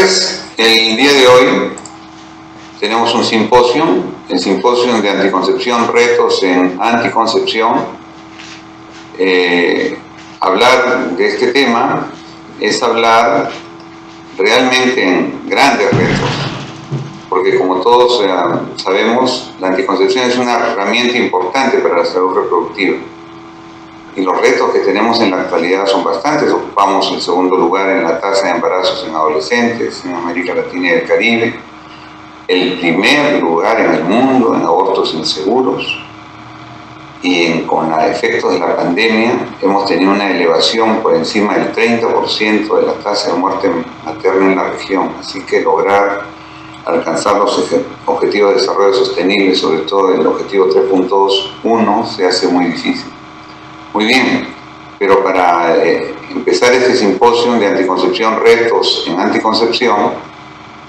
tardes. El día de hoy tenemos un simposio, el simposio de anticoncepción, retos en anticoncepción. Hablar de este tema es hablar realmente en grandes retos, porque como todos sabemos, la anticoncepción es una herramienta importante para la salud reproductiva. Y los retos que tenemos en la actualidad son bastantes. Ocupamos el segundo lugar en la tasa de embarazos en adolescentes en América Latina y el Caribe, el primer lugar en el mundo en abortos inseguros, y con los efectos de la pandemia hemos tenido una elevación por encima del 30% de la tasa de muerte materna en la región. Así que lograr alcanzar los objetivos de desarrollo sostenible, sobre todo el objetivo 3.2.1, se hace muy difícil. Muy bien, pero para empezar este simposio de anticoncepción, retos en anticoncepción,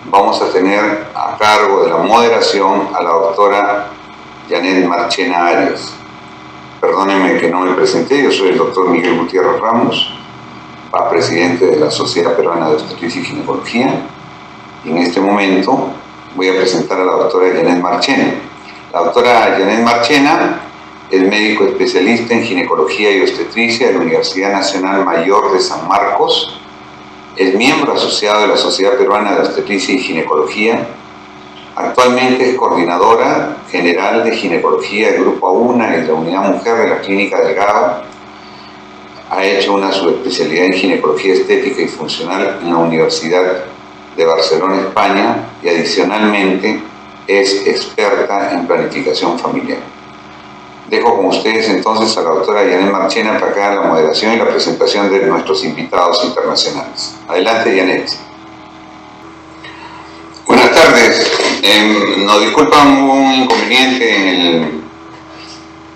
vamos a tener a cargo de la moderación a la doctora Janet Marchena Arias. Perdónenme que no me presenté, yo soy el doctor Miguel Gutiérrez Ramos, presidente de la Sociedad Peruana de Obstetricia y Ginecología, y en este momento voy a presentar a la doctora Janet Marchena. La doctora Janet Marchena es médico especialista en ginecología y obstetricia de la Universidad Nacional Mayor de San Marcos, es miembro asociado de la Sociedad Peruana de Obstetricia y Ginecología, actualmente es coordinadora general de ginecología del Grupo A1 y de la Unidad Mujer de la Clínica Delgado, ha hecho una subespecialidad en ginecología estética y funcional en la Universidad de Barcelona, España, y adicionalmente es experta en planificación familiar. Dejo con ustedes entonces a la doctora Janet Marchena para que haga la moderación y la presentación de nuestros invitados internacionales. Adelante, Janet. Buenas tardes. Nos disculpan un inconveniente en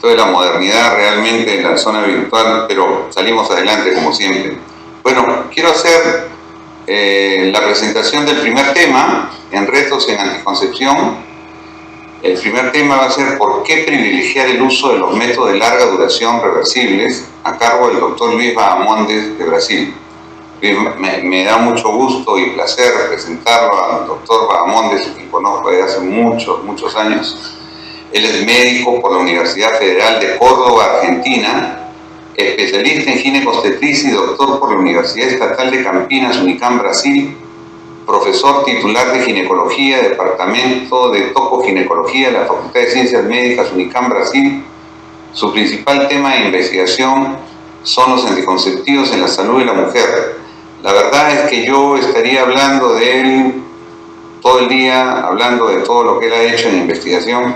toda la modernidad realmente en la zona virtual, pero salimos adelante como siempre. Bueno, quiero hacer la presentación del primer tema en retos en anticoncepción. El primer tema va a ser ¿por qué privilegiar el uso de los métodos de larga duración reversibles? A cargo del doctor Luis Bahamondes de Brasil. Me da mucho gusto y placer presentarlo al doctor Bahamondes, que conozco desde hace muchos años. Él es médico por la Universidad Federal de Córdoba, Argentina, especialista en ginecobstetricia y doctor por la Universidad Estatal de Campinas, Unicam, Brasil, profesor titular de ginecología, departamento de tocoginecología de la Facultad de Ciencias Médicas Unicam, Brasil. Su principal tema de investigación son los anticonceptivos en la salud de la mujer. La verdad es que yo estaría hablando de él todo el día, hablando de todo lo que él ha hecho en investigación,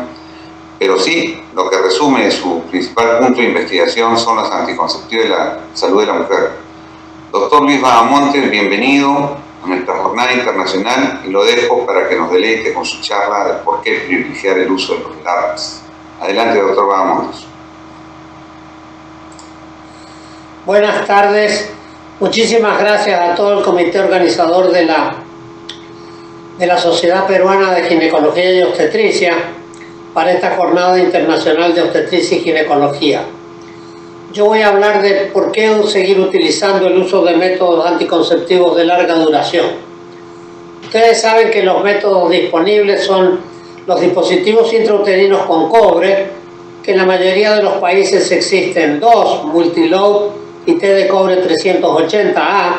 pero sí, lo que resume su principal punto de investigación son los anticonceptivos de la salud de la mujer. Doctor Luis Bahamondes, bienvenido a nuestra jornada internacional, y lo dejo para que nos deleite con su charla de por qué privilegiar el uso de los LARCs. Adelante, doctor Bahamondes. Buenas tardes. Muchísimas gracias a todo el comité organizador de la Sociedad Peruana de Ginecología y Obstetricia para esta jornada internacional de obstetricia y ginecología. Yo voy a hablar de por qué seguir utilizando el uso de métodos anticonceptivos de larga duración. Ustedes saben que los métodos disponibles son los dispositivos intrauterinos con cobre, que en la mayoría de los países existen dos, Multiload y T de cobre 380A,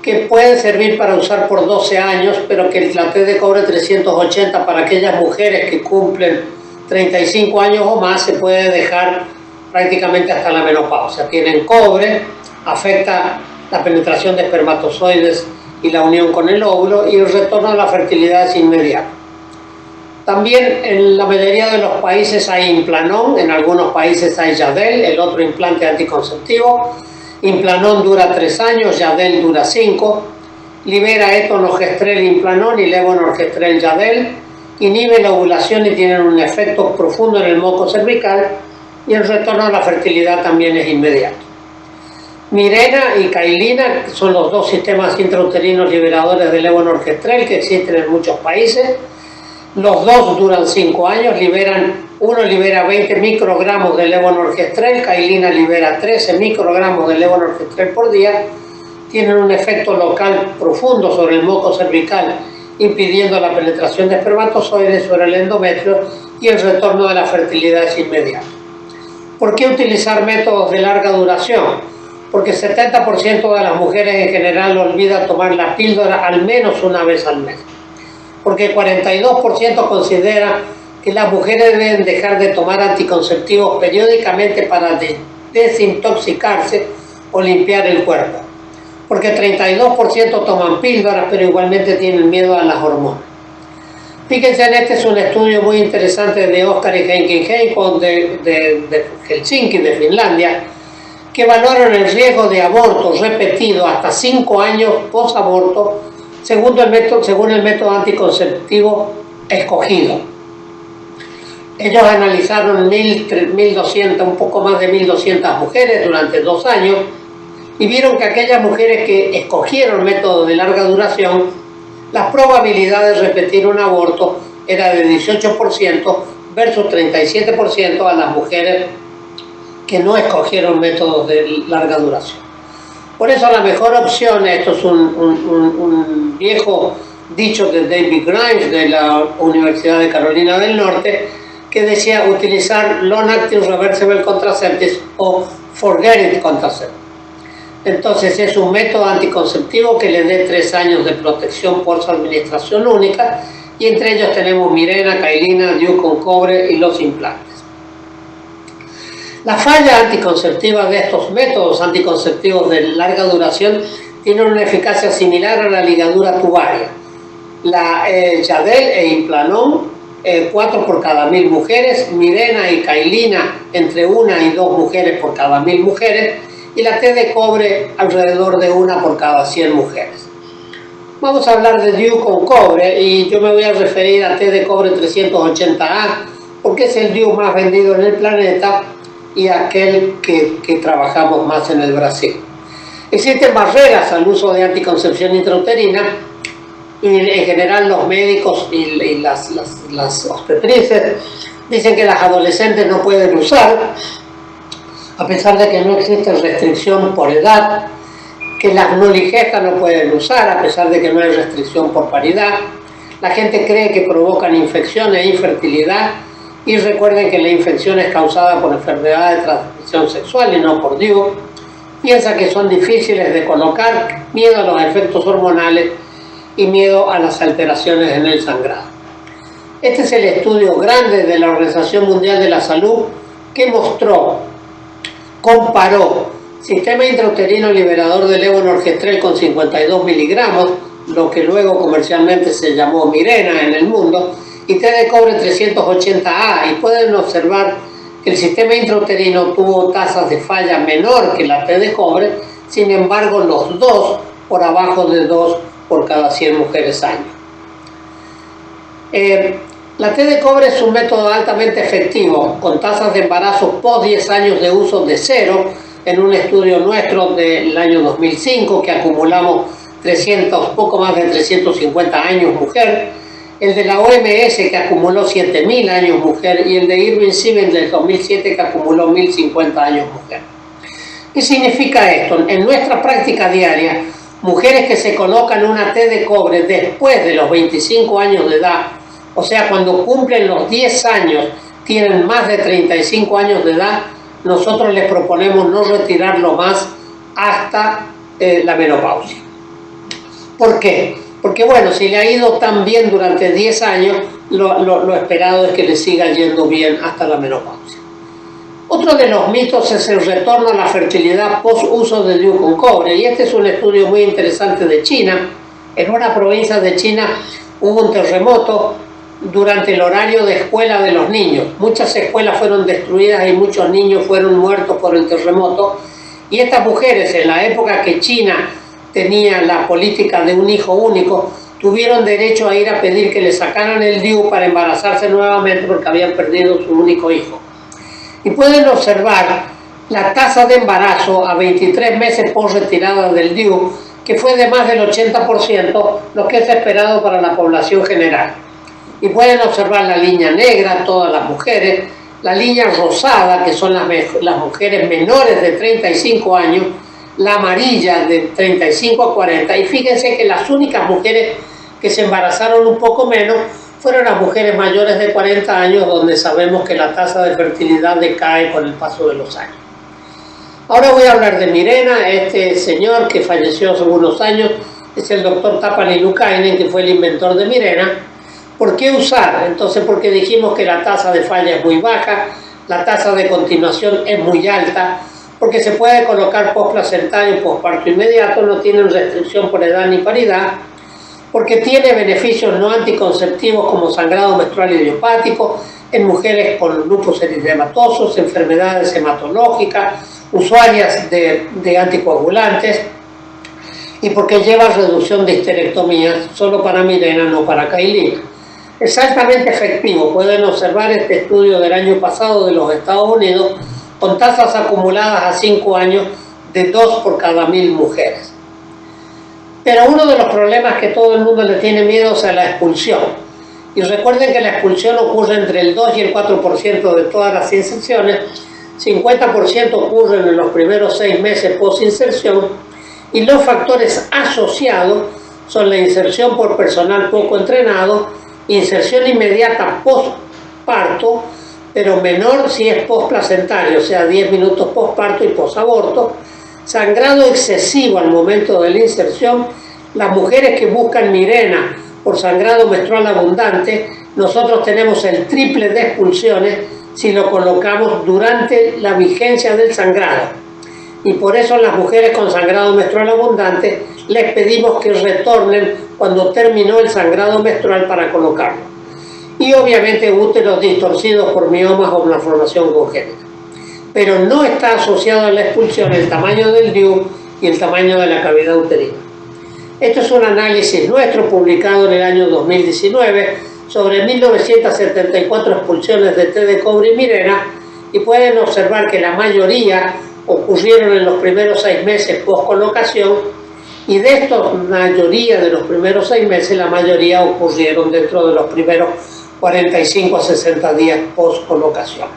que pueden servir para usar por 12 años, pero que la T de cobre 380 para aquellas mujeres que cumplen 35 años o más se puede dejar prácticamente hasta la menopausia. Tienen cobre, afecta la penetración de espermatozoides y la unión con el óvulo, y el retorno a la fertilidad es inmediato. También en la mayoría de los países hay Implanon, en algunos países hay Yadel, el otro implante anticonceptivo. Implanon dura 3 años, Yadel dura 5. Libera etonogestrel Implanon y levonorgestrel Yadel. Inhibe la ovulación y tienen un efecto profundo en el moco cervical, y el retorno a la fertilidad también es inmediato. Mirena y Cailina son los dos sistemas intrauterinos liberadores de levonorgestrel que existen en muchos países. Los dos duran 5 años, uno libera 20 microgramos de levonorgestrel, Cailina libera 13 microgramos de levonorgestrel por día, tienen un efecto local profundo sobre el moco cervical, impidiendo la penetración de espermatozoides sobre el endometrio y el retorno de la fertilidad es inmediato. ¿Por qué utilizar métodos de larga duración? Porque el 70% de las mujeres en general olvida tomar la píldora al menos una vez al mes. Porque el 42% considera que las mujeres deben dejar de tomar anticonceptivos periódicamente para desintoxicarse o limpiar el cuerpo. Porque el 32% toman píldoras, pero igualmente tienen miedo a las hormonas. Fíjense, este es un estudio muy interesante de Oskar y Heikki Heikko de Helsinki, de Finlandia, que evaluaron el riesgo de aborto repetido hasta 5 años post-aborto según el método anticonceptivo escogido. Ellos analizaron 1.200, un poco más de 1.200 mujeres durante 2 años y vieron que aquellas mujeres que escogieron métodos de larga duración, la probabilidad de repetir un aborto era de 18% versus 37% a las mujeres que no escogieron métodos de larga duración. Por eso la mejor opción, esto es un viejo dicho de David Grimes de la Universidad de Carolina del Norte, que decía utilizar long-acting reversible contraceptives o forget it contraceptives. Entonces es un método anticonceptivo que le dé 3 años de protección por su administración única, y entre ellos tenemos Mirena, Cailina, DIU con cobre y los implantes. La falla anticonceptiva de estos métodos anticonceptivos de larga duración tienen una eficacia similar a la ligadura tubaria. La Yadel e Implanon, 4 por cada 1.000 mujeres, Mirena y Cailina entre 1 y 2 mujeres por cada 1.000 mujeres, y la T de cobre alrededor de 1 por cada 100 mujeres. Vamos a hablar de DIU con cobre y yo me voy a referir a T de cobre 380A porque es el DIU más vendido en el planeta y aquel que trabajamos más en el Brasil. Existen barreras al uso de anticoncepción intrauterina y en general los médicos y las obstetrices dicen que las adolescentes no pueden usar, a pesar de que no existe restricción por edad, que las no ligestas no pueden usar, a pesar de que no hay restricción por paridad. La gente cree que provocan infección e infertilidad, y recuerden que la infección es causada por enfermedad de transmisión sexual y no por DIU. Piensa que son difíciles de colocar, miedo a los efectos hormonales y miedo a las alteraciones en el sangrado. Este es el estudio grande de la Organización Mundial de la Salud que comparó sistema intrauterino liberador de levonorgestrel con 52 miligramos, lo que luego comercialmente se llamó Mirena en el mundo, y T de cobre 380A, y pueden observar que el sistema intrauterino tuvo tasas de falla menor que la T de cobre, sin embargo los dos por abajo de 2 por cada 100 mujeres año. La T de cobre es un método altamente efectivo, con tasas de embarazo post 10 años de uso de 0, en un estudio nuestro del año 2005 que acumulamos poco más de 350 años mujer, el de la OMS que acumuló 7.000 años mujer y el de Irving Simmons del 2007 que acumuló 1.050 años mujer. ¿Qué significa esto? En nuestra práctica diaria, mujeres que se colocan una T de cobre después de los 25 años de edad, o sea, cuando cumplen los 10 años, tienen más de 35 años de edad, nosotros les proponemos no retirarlo más hasta la menopausia. ¿Por qué? Porque bueno, si le ha ido tan bien durante 10 años, lo esperado es que le siga yendo bien hasta la menopausia. Otro de los mitos es el retorno a la fertilidad post-uso de DIU con cobre, y este es un estudio muy interesante de China. En una provincia de China hubo un terremoto durante el horario de escuela de los niños. Muchas escuelas fueron destruidas y muchos niños fueron muertos por el terremoto, y estas mujeres, en la época que China tenía la política de un hijo único, tuvieron derecho a ir a pedir que le sacaran el DIU para embarazarse nuevamente porque habían perdido su único hijo. Y pueden observar la tasa de embarazo a 23 meses por retirada del DIU, que fue de más del 80%, lo que es esperado para la población general. Y pueden observar la línea negra, todas las mujeres, la línea rosada, que son las mujeres menores de 35 años, la amarilla de 35 a 40, y fíjense que las únicas mujeres que se embarazaron un poco menos fueron las mujeres mayores de 40 años, donde sabemos que la tasa de fertilidad decae con el paso de los años. Ahora voy a hablar de Mirena. Este señor que falleció hace unos años es el doctor Tapani Lukainen, que fue el inventor de Mirena. ¿Por qué usar? Entonces, porque dijimos que la tasa de falla es muy baja, la tasa de continuación es muy alta, porque se puede colocar posplacentario, posparto inmediato, no tiene restricción por edad ni paridad, porque tiene beneficios no anticonceptivos como sangrado menstrual idiopático en mujeres con lupus eritematosos, enfermedades hematológicas, usuarias de anticoagulantes, y porque lleva reducción de histerectomías solo para Mirena, no para Cailina. Es altamente efectivo. Pueden observar este estudio del año pasado de los Estados Unidos con tasas acumuladas a 5 años de 2 por cada 1000 mujeres. Pero uno de los problemas que todo el mundo le tiene miedo es a la expulsión. Y recuerden que la expulsión ocurre entre el 2 y el 4% de todas las inserciones, 50% ocurren en los primeros 6 meses post-inserción, y los factores asociados son la inserción por personal poco entrenado, inserción inmediata post-parto, pero menor si es post-placentario, o sea, 10 minutos post-parto y post-aborto, sangrado excesivo al momento de la inserción. Las mujeres que buscan Mirena por sangrado menstrual abundante, nosotros tenemos el triple de expulsiones si lo colocamos durante la vigencia del sangrado. Y por eso las mujeres con sangrado menstrual abundante les pedimos que retornen cuando terminó el sangrado menstrual para colocarlo. Y obviamente úteros distorcidos por miomas o malformación congénita. Pero no está asociado a la expulsión el tamaño del DIU y el tamaño de la cavidad uterina. Esto es un análisis nuestro publicado en el año 2019 sobre 1974 expulsiones de té de cobre y Mirena, y pueden observar que la mayoría ocurrieron en los primeros 6 meses post colocación, y de esta mayoría de los primeros 6 meses, la mayoría ocurrieron dentro de los primeros 45 a 60 días post colocación.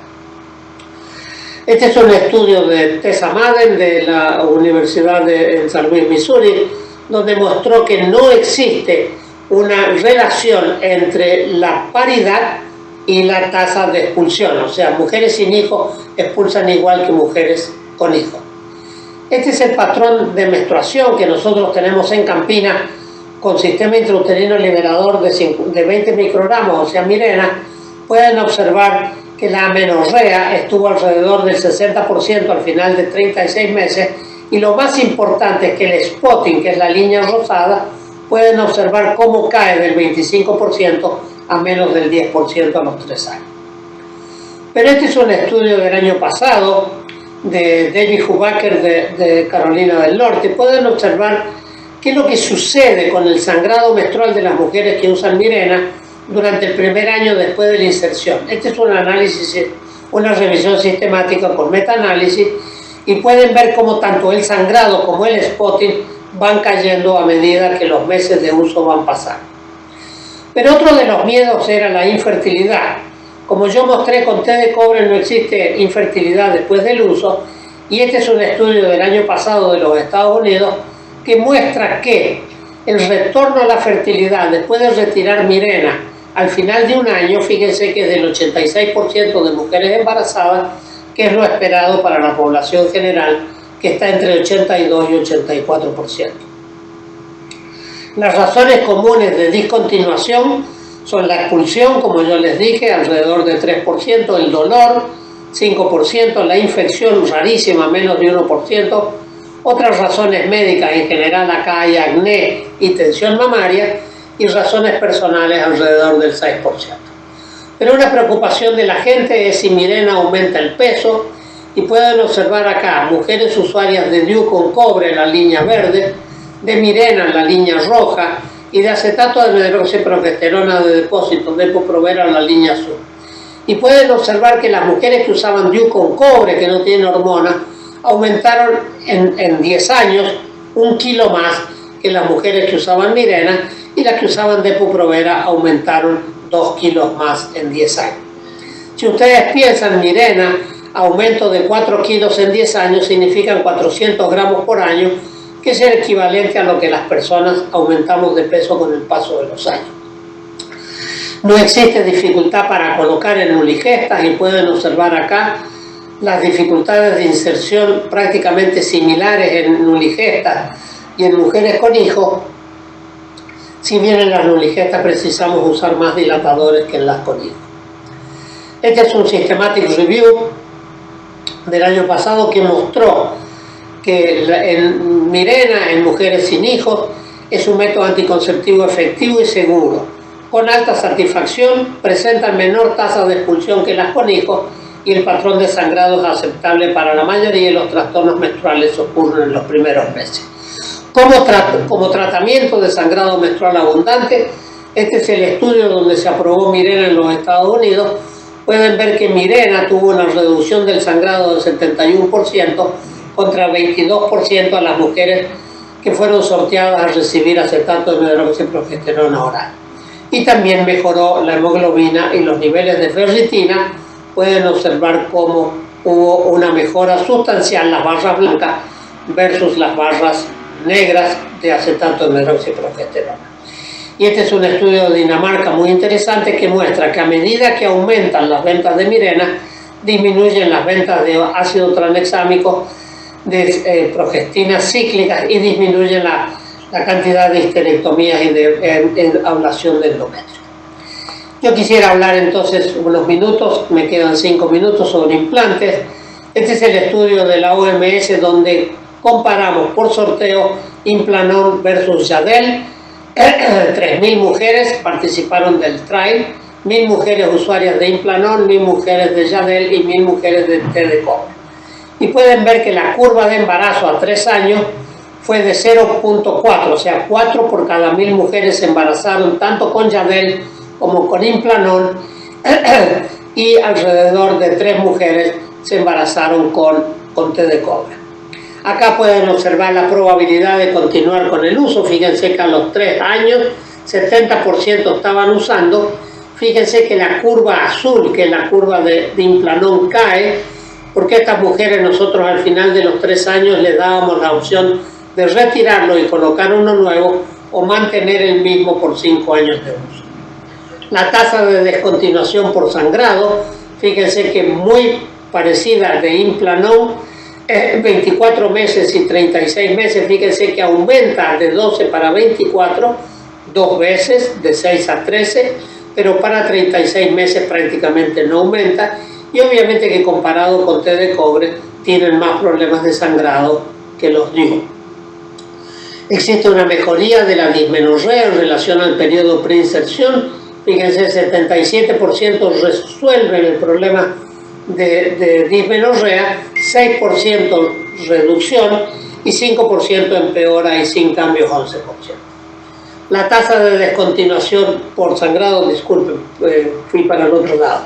Este es un estudio de Tessa Madden de la Universidad de San Luis, Missouri, donde mostró que no existe una relación entre la paridad y la tasa de expulsión. O sea, mujeres sin hijos expulsan igual que mujeres con hijos. Este es el patrón de menstruación que nosotros tenemos en Campina con sistema intrauterino liberador de 20 microgramos, o sea, Mirena. Pueden observar que la amenorrea estuvo alrededor del 60% al final de 36 meses, y lo más importante es que el spotting, que es la línea rosada, pueden observar cómo cae del 25% a menos del 10% a los 3 años. Pero este es un estudio del año pasado de David Hubacker de Carolina del Norte. Pueden observar qué es lo que sucede con el sangrado menstrual de las mujeres que usan Mirena durante el primer año después de la inserción. Este es un análisis, una revisión sistemática por metaanálisis, y pueden ver cómo tanto el sangrado como el spotting van cayendo a medida que los meses de uso van pasando. Pero otro de los miedos era la infertilidad. Como yo mostré, con té de cobre no existe infertilidad después del uso, y este es un estudio del año pasado de los Estados Unidos que muestra que el retorno a la fertilidad después de retirar Mirena al final de un año, fíjense que es del 86% de mujeres embarazadas, que es lo esperado para la población general, que está entre 82 y 84%. Las razones comunes de discontinuación son la expulsión, como yo les dije, alrededor del 3%, el dolor, 5%, la infección rarísima, menos de 1%, otras razones médicas, en general acá hay acné y tensión mamaria, y razones personales alrededor del 6%. Pero una preocupación de la gente es si Mirena aumenta el peso, y pueden observar acá mujeres usuarias de DIU con cobre, la línea verde, de Mirena, la línea roja, y de acetato de medroxiprogesterona de depósito, Depo-Provera, la línea azul. Y pueden observar que las mujeres que usaban DIU con cobre, que no tienen hormona, aumentaron en 10 años 1 kilo más que las mujeres que usaban Mirena, y las que usaban Depo-Provera aumentaron 2 kilos más en 10 años. Si ustedes piensan, Mirena aumento de 4 kilos en 10 años significan 400 gramos por año, que es el equivalente a lo que las personas aumentamos de peso con el paso de los años. No existe dificultad para colocar en nuligestas y pueden observar acá las dificultades de inserción prácticamente similares en nuligestas y en mujeres con hijos, si bien en las nuligestas precisamos usar más dilatadores que en las con hijos. Este es un systematic review del año pasado que mostró que en Mirena, en mujeres sin hijos, es un método anticonceptivo efectivo y seguro, con alta satisfacción, presentan menor tasa de expulsión que las con hijos y el patrón de sangrado es aceptable para la mayoría de los trastornos menstruales ocurren en los primeros meses. Como tratamiento de sangrado menstrual abundante, este es el estudio donde se aprobó Mirena en los Estados Unidos. Pueden ver que Mirena tuvo una reducción del sangrado del 71% contra 22% a las mujeres que fueron sorteadas a recibir acetato de medroxyprogesterona oral. Y también mejoró la hemoglobina y los niveles de ferritina. Pueden observar cómo hubo una mejora sustancial en las barras blancas versus las barras negras de acetato de medroxyprogesterona. Y este es un estudio de Dinamarca muy interesante que muestra que a medida que aumentan las ventas de Mirena, disminuyen las ventas de ácido tranexámico, de progestinas cíclicas y disminuyen la cantidad de histerectomías y de ablación del endometrio. Yo quisiera hablar entonces unos minutos, me quedan 5 minutos, sobre implantes. Este es el estudio de la OMS donde comparamos por sorteo Implanon versus Yadel. 3.000 mujeres participaron del trial, 1.000 mujeres usuarias de Implanon, 1.000 mujeres de Yadel y 1.000 mujeres de té de cobre. Y pueden ver que la curva de embarazo a 3 años fue de 0.4, o sea, 4 por cada 1.000 mujeres se embarazaron tanto con Yadel como con Implanon y alrededor de 3 mujeres se embarazaron con té de cobre. Acá pueden observar la probabilidad de continuar con el uso. Fíjense que a los 3 años 70% estaban usando. Fíjense que la curva azul, que es la curva de Implanon, cae, porque a estas mujeres nosotros al final de los 3 años les dábamos la opción de retirarlo y colocar uno nuevo o mantener el mismo por 5 años de uso. La tasa de descontinuación por sangrado, fíjense que muy parecida de Implanon, 24 meses y 36 meses, fíjense que aumenta de 12 para 24, 2 veces, de 6 a 13, pero para 36 meses prácticamente no aumenta, y obviamente que comparado con té de cobre, tienen más problemas de sangrado que los DIU. Existe una mejoría de la dismenorrea en relación al periodo preinserción. Fíjense, 77% resuelven el problema de dismenorrea, 6% reducción y 5% empeora y sin cambios 11%. La tasa de descontinuación por sangrado, disculpen, fui para el otro lado.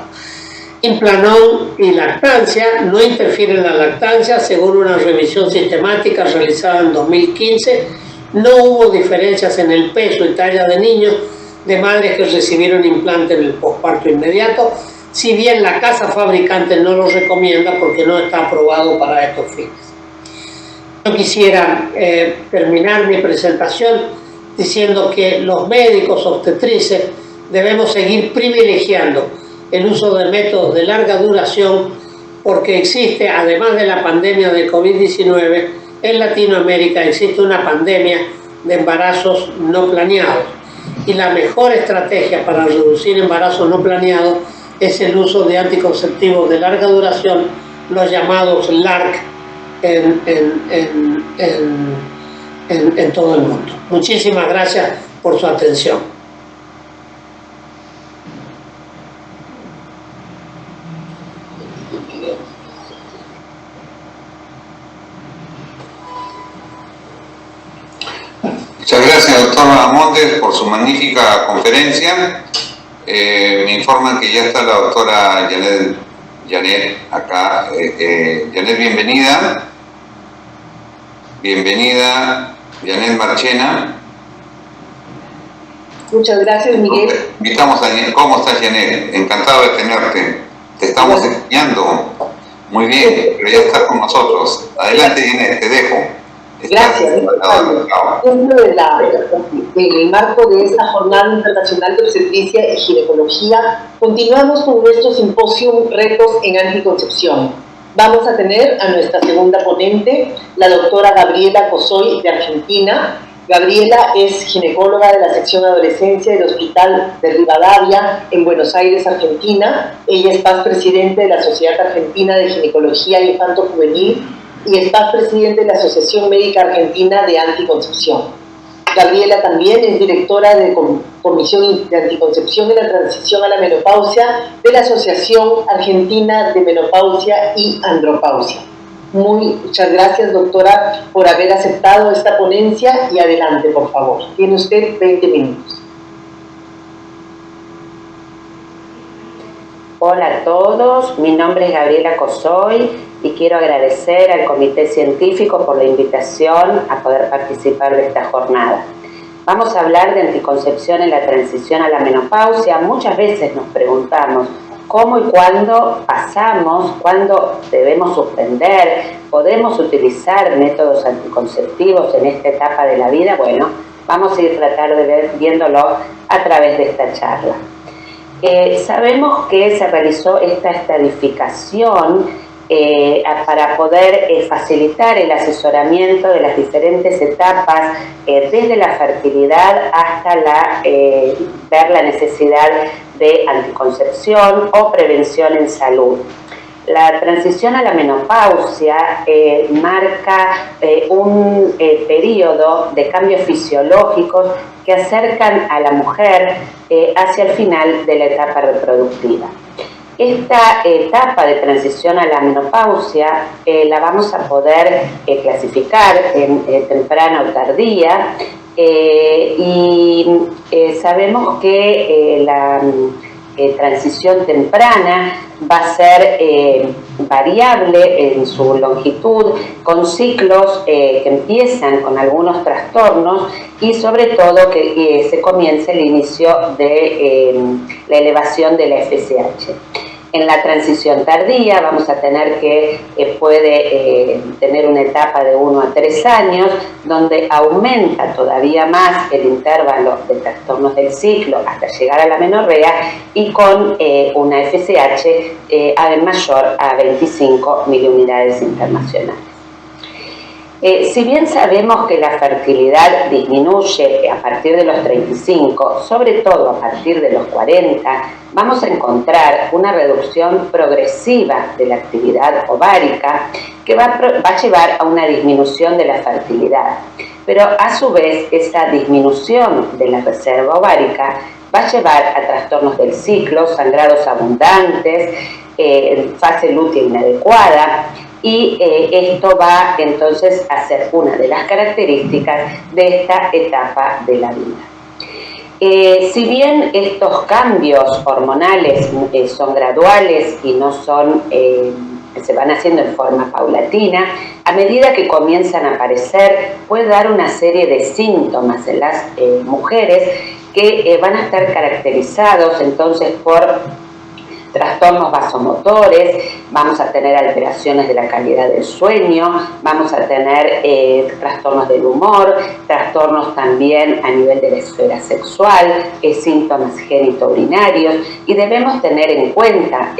Implanon y lactancia, no interfiere en la lactancia, según una revisión sistemática realizada en 2015, no hubo diferencias en el peso y talla de niños de madres que recibieron implante en el posparto inmediato, si bien la casa fabricante no lo recomienda porque no está aprobado para estos fines. Yo quisiera terminar mi presentación diciendo que los médicos obstetrices debemos seguir privilegiando el uso de métodos de larga duración porque existe, además de la pandemia de COVID-19, en Latinoamérica existe una pandemia de embarazos no planeados y la mejor estrategia para reducir embarazos no planeados es el uso de anticonceptivos de larga duración, los llamados LARC en todo el mundo. Muchísimas gracias por su atención. Muchas gracias, doctor Montes, por su magnífica conferencia. Me informan que ya está la doctora Janet acá. Janet, bienvenida. Bienvenida, Janet Marchena. Muchas gracias, Miguel. Invitamos a Janet. ¿Cómo estás, Janet? Encantado de tenerte. Te estamos enseñando. Muy bien, pero ya estás con nosotros. Adelante, Inés, te dejo. Gracias. Dentro del marco de esta Jornada Internacional de Obstetricia y Ginecología, continuamos con nuestro simposio Retos en Anticoncepción. Vamos a tener a nuestra segunda ponente, la doctora Gabriela Cosoy, de Argentina. Gabriela es ginecóloga de la sección adolescencia del Hospital de Rivadavia en Buenos Aires, Argentina. Ella es paz presidente de la Sociedad Argentina de Ginecología Infanto Juvenil y es paz presidente de la Asociación Médica Argentina de Anticoncepción. Gabriela también es directora de Comisión de Anticoncepción y la Transición a la Menopausia de la Asociación Argentina de Menopausia y Andropausia. Muchas gracias, doctora, por haber aceptado esta ponencia y adelante, por favor. Tiene usted 20 minutos. Hola a todos, mi nombre es Gabriela Cosoy y quiero agradecer al Comité Científico por la invitación a poder participar de esta jornada. Vamos a hablar de anticoncepción en la transición a la menopausia. Muchas veces nos preguntamos cómo y cuándo pasamos, cuándo debemos suspender, podemos utilizar métodos anticonceptivos en esta etapa de la vida. Bueno, vamos a ir tratar de viéndolo a través de esta charla. Sabemos que se realizó esta estadificación para poder facilitar el asesoramiento de las diferentes etapas, desde la fertilidad hasta ver la necesidad de anticoncepción o prevención en salud. La transición a la menopausia marca un periodo de cambios fisiológicos que acercan a la mujer hacia el final de la etapa reproductiva. Esta etapa de transición a la menopausia la vamos a poder clasificar en temprana o tardía y sabemos que la transición temprana va a ser variable en su longitud, con ciclos que empiezan con algunos trastornos y sobre todo que se comience el inicio de la elevación de la FSH. En la transición tardía vamos a tener que puede tener una etapa de 1 a 3 años, donde aumenta todavía más el intervalo de trastornos del ciclo hasta llegar a la menorrea y con una FSH mayor a 25 miliunidades internacionales. Si bien sabemos que la fertilidad disminuye a partir de los 35, sobre todo a partir de los 40, vamos a encontrar una reducción progresiva de la actividad ovárica que va a llevar a una disminución de la fertilidad. Pero a su vez, esa disminución de la reserva ovárica va a llevar a trastornos del ciclo, sangrados abundantes, fase lútea inadecuada, y esto va entonces a ser una de las características de esta etapa de la vida. Si bien estos cambios hormonales son graduales y no son, se van haciendo en forma paulatina, a medida que comienzan a aparecer puede dar una serie de síntomas en las mujeres que van a estar caracterizados entonces por trastornos vasomotores, vamos a tener alteraciones de la calidad del sueño, vamos a tener trastornos del humor, trastornos también a nivel de la esfera sexual, síntomas genitourinarios, y debemos tener en cuenta,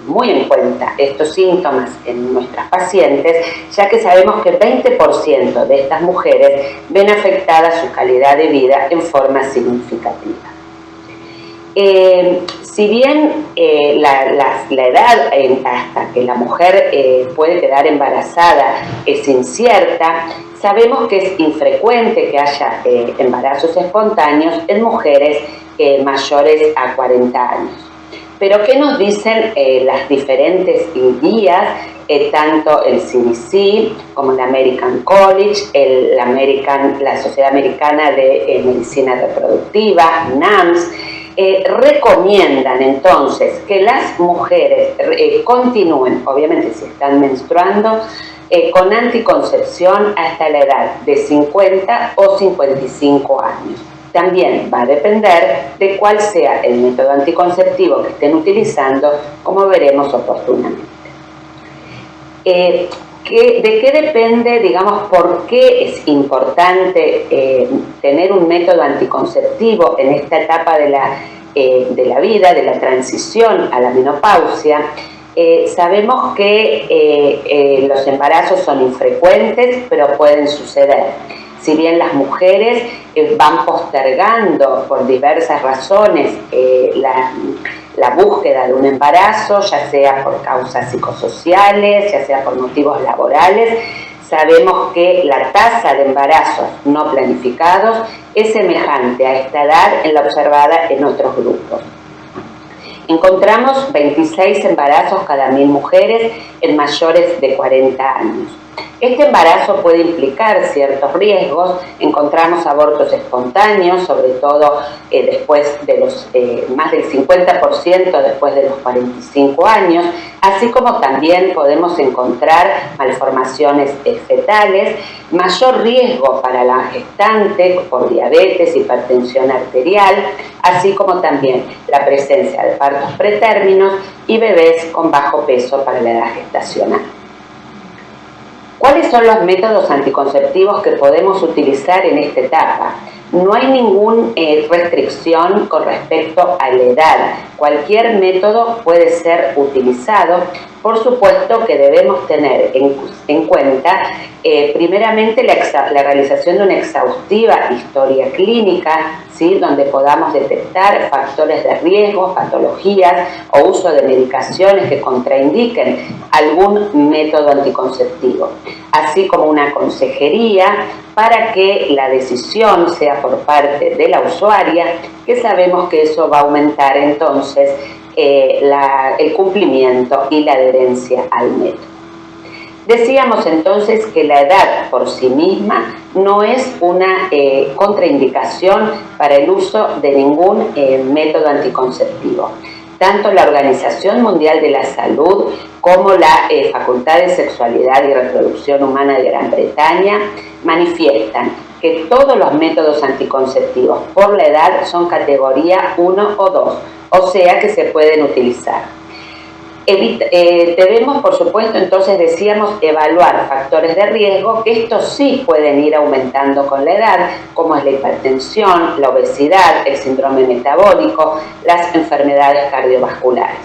muy en cuenta, estos síntomas en nuestras pacientes, ya que sabemos que 20% de estas mujeres ven afectada su calidad de vida en forma significativa. Si bien la edad hasta que la mujer puede quedar embarazada es incierta, sabemos que es infrecuente que haya embarazos espontáneos en mujeres mayores a 40 años. Pero ¿qué nos dicen las diferentes guías, tanto el CDC como el American College, la Sociedad Americana de Medicina Reproductiva, NAMS? Recomiendan entonces que las mujeres continúen, obviamente si están menstruando, con anticoncepción hasta la edad de 50 o 55 años. También va a depender de cuál sea el método anticonceptivo que estén utilizando, como veremos oportunamente. ¿de qué depende, digamos, por qué es importante tener un método anticonceptivo en esta etapa de la vida, de la transición a la menopausia? Sabemos que los embarazos son infrecuentes, pero pueden suceder. Si bien las mujeres van postergando por diversas razones la búsqueda de un embarazo, ya sea por causas psicosociales, ya sea por motivos laborales, sabemos que la tasa de embarazos no planificados es semejante a esta edad en la observada en otros grupos. Encontramos 26 embarazos cada 1000 mujeres en mayores de 40 años. Este embarazo puede implicar ciertos riesgos. Encontramos abortos espontáneos, sobre todo después de los más del 50% después de los 45 años, así como también podemos encontrar malformaciones fetales, mayor riesgo para la gestante por diabetes, hipertensión arterial, así como también la presencia de partos pretérminos y bebés con bajo peso para la edad gestacional. ¿Cuáles son los métodos anticonceptivos que podemos utilizar en esta etapa? No hay ninguna restricción con respecto a la edad. Cualquier método puede ser utilizado. Por supuesto que debemos tener en cuenta primeramente la realización de una exhaustiva historia clínica, ¿sí?, donde podamos detectar factores de riesgo, patologías o uso de medicaciones que contraindiquen algún método anticonceptivo, así como una consejería para que la decisión sea por parte de la usuaria, que sabemos que eso va a aumentar entonces el cumplimiento y la adherencia al método. Decíamos entonces que la edad por sí misma no es una contraindicación para el uso de ningún método anticonceptivo. Tanto la Organización Mundial de la Salud como la Facultad de Sexualidad y Reproducción Humana de Gran Bretaña manifiestan que todos los métodos anticonceptivos por la edad son categoría 1 o 2, o sea que se pueden utilizar. Debemos, por supuesto, entonces decíamos, evaluar factores de riesgo, que estos sí pueden ir aumentando con la edad, como es la hipertensión, la obesidad, el síndrome metabólico, las enfermedades cardiovasculares.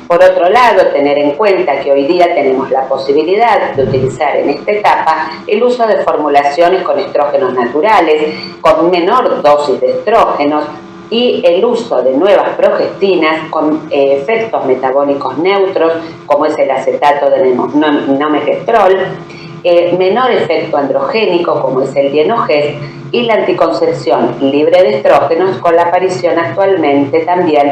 Por otro lado, tener en cuenta que hoy día tenemos la posibilidad de utilizar en esta etapa el uso de formulaciones con estrógenos naturales, con menor dosis de estrógenos, y el uso de nuevas progestinas con efectos metabólicos neutros, como es el acetato de nomegestrol, menor efecto androgénico, como es el dienogest, y la anticoncepción libre de estrógenos, con la aparición actualmente también,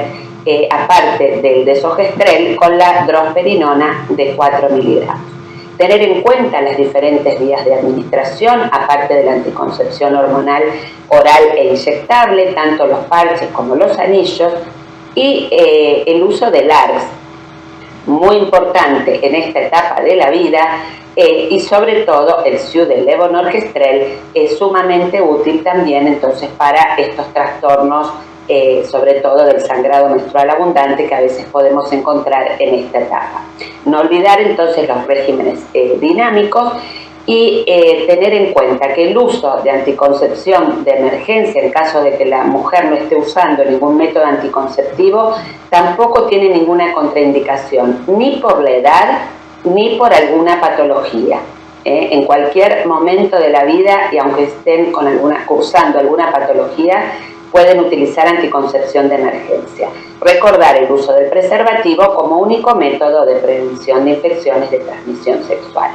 aparte del desogestrel, con la drosperinona de 4 miligramos. Tener en cuenta las diferentes vías de administración, aparte de la anticoncepción hormonal oral e inyectable, tanto los parches como los anillos, y el uso del ARS, muy importante en esta etapa de la vida, y sobre todo el SIU del levonorgestrel es sumamente útil también entonces para estos trastornos, sobre todo del sangrado menstrual abundante, que a veces podemos encontrar en esta etapa. No olvidar entonces los regímenes dinámicos y tener en cuenta que el uso de anticoncepción de emergencia, en caso de que la mujer no esté usando ningún método anticonceptivo, tampoco tiene ninguna contraindicación, ni por la edad ni por alguna patología. En cualquier momento de la vida, y aunque estén cursando alguna patología, pueden utilizar anticoncepción de emergencia. Recordar el uso del preservativo como único método de prevención de infecciones de transmisión sexual.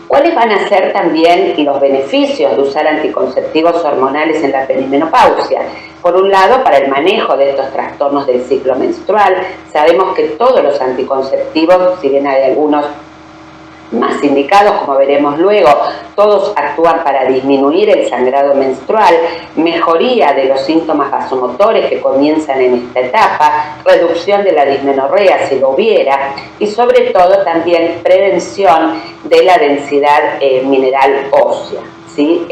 ¿Cuáles van a ser también los beneficios de usar anticonceptivos hormonales en la perimenopausia? Por un lado, para el manejo de estos trastornos del ciclo menstrual, sabemos que todos los anticonceptivos, si bien hay algunos más indicados, como veremos luego, todos actúan para disminuir el sangrado menstrual, mejoría de los síntomas vasomotores que comienzan en esta etapa, reducción de la dismenorrea si lo hubiera, y sobre todo también prevención de la densidad mineral ósea, ¿sí?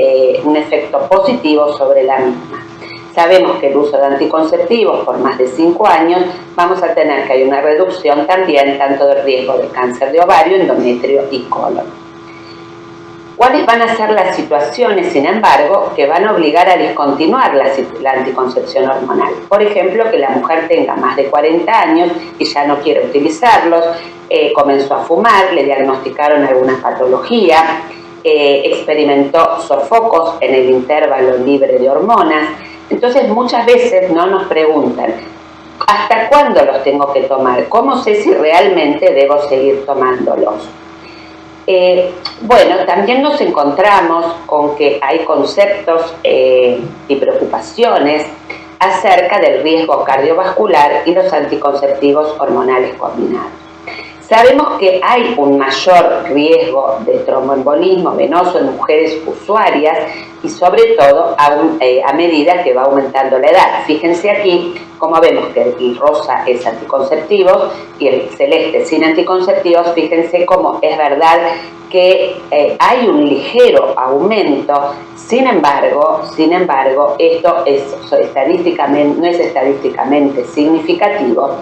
Un efecto positivo sobre la misma. Sabemos que el uso de anticonceptivos por más de 5 años vamos a tener que hay una reducción también tanto del riesgo de cáncer de ovario, endometrio y colon. ¿Cuáles van a ser las situaciones, sin embargo, que van a obligar a discontinuar la anticoncepción hormonal? Por ejemplo, que la mujer tenga más de 40 años y ya no quiere utilizarlos, comenzó a fumar, le diagnosticaron alguna patología, experimentó sofocos en el intervalo libre de hormonas. Entonces, muchas veces no nos preguntan, ¿hasta cuándo los tengo que tomar? ¿Cómo sé si realmente debo seguir tomándolos? Bueno, también nos encontramos con que hay conceptos y preocupaciones acerca del riesgo cardiovascular y los anticonceptivos hormonales combinados. Sabemos que hay un mayor riesgo de tromboembolismo venoso en mujeres usuarias y sobre todo a medida que va aumentando la edad. Fíjense aquí como vemos que el rosa es anticonceptivos y el celeste sin anticonceptivos. Fíjense cómo es verdad que hay un ligero aumento. Sin embargo, esto no es estadísticamente significativo.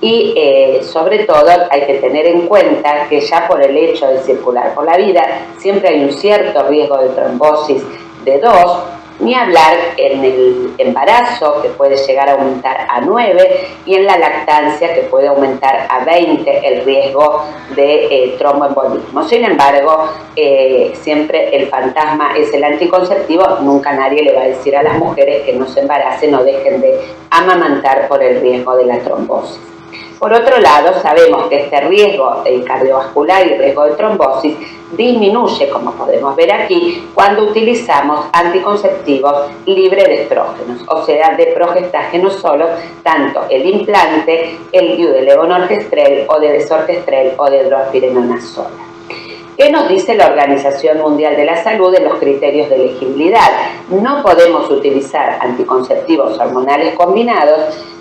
Y sobre todo hay que tener en cuenta que ya por el hecho de circular por la vida siempre hay un cierto riesgo de trombosis de 2, ni hablar en el embarazo que puede llegar a aumentar a 9 y en la lactancia que puede aumentar a 20 el riesgo de tromboembolismo. Sin embargo, siempre el fantasma es el anticonceptivo. Nunca nadie le va a decir a las mujeres que no se embaracen o dejen de amamantar por el riesgo de la trombosis. Por otro lado, sabemos que este riesgo cardiovascular y riesgo de trombosis disminuye, como podemos ver aquí, cuando utilizamos anticonceptivos libres de estrógenos, o sea, de progestágenos solos, tanto el implante, el DIU de levonorgestrel o de desorgestrel o de drospirenona sola. ¿Qué nos dice la Organización Mundial de la Salud en los criterios de elegibilidad? No podemos utilizar anticonceptivos hormonales combinados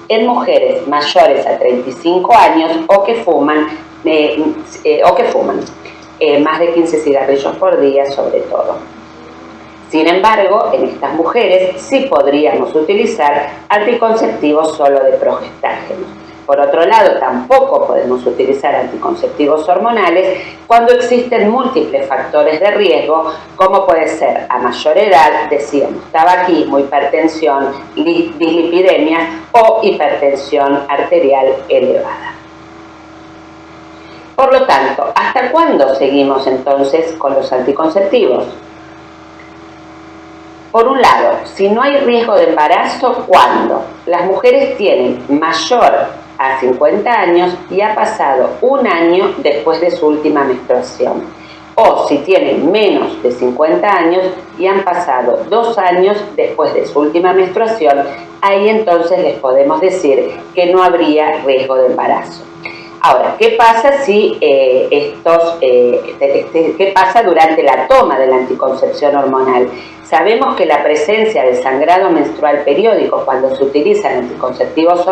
en mujeres mayores a 35 años o que fuman más de 15 cigarrillos por día, sobre todo. Sin embargo, en estas mujeres sí podríamos utilizar anticonceptivos solo de progestágenos. Por otro lado, tampoco podemos utilizar anticonceptivos hormonales cuando existen múltiples factores de riesgo, como puede ser a mayor edad, decíamos, tabaquismo, hipertensión, dislipidemias o hipertensión arterial elevada. Por lo tanto, ¿hasta cuándo seguimos entonces con los anticonceptivos? Por un lado, si no hay riesgo de embarazo, ¿cuándo? Las mujeres tienen mayor a 50 años y ha pasado un año después de su última menstruación. O si tienen menos de 50 años y han pasado 2 años después de su última menstruación, ahí entonces les podemos decir que no habría riesgo de embarazo. Ahora, ¿qué pasa si qué pasa durante la toma de la anticoncepción hormonal? Sabemos que la presencia de sangrado menstrual periódico cuando se utilizan anticonceptivos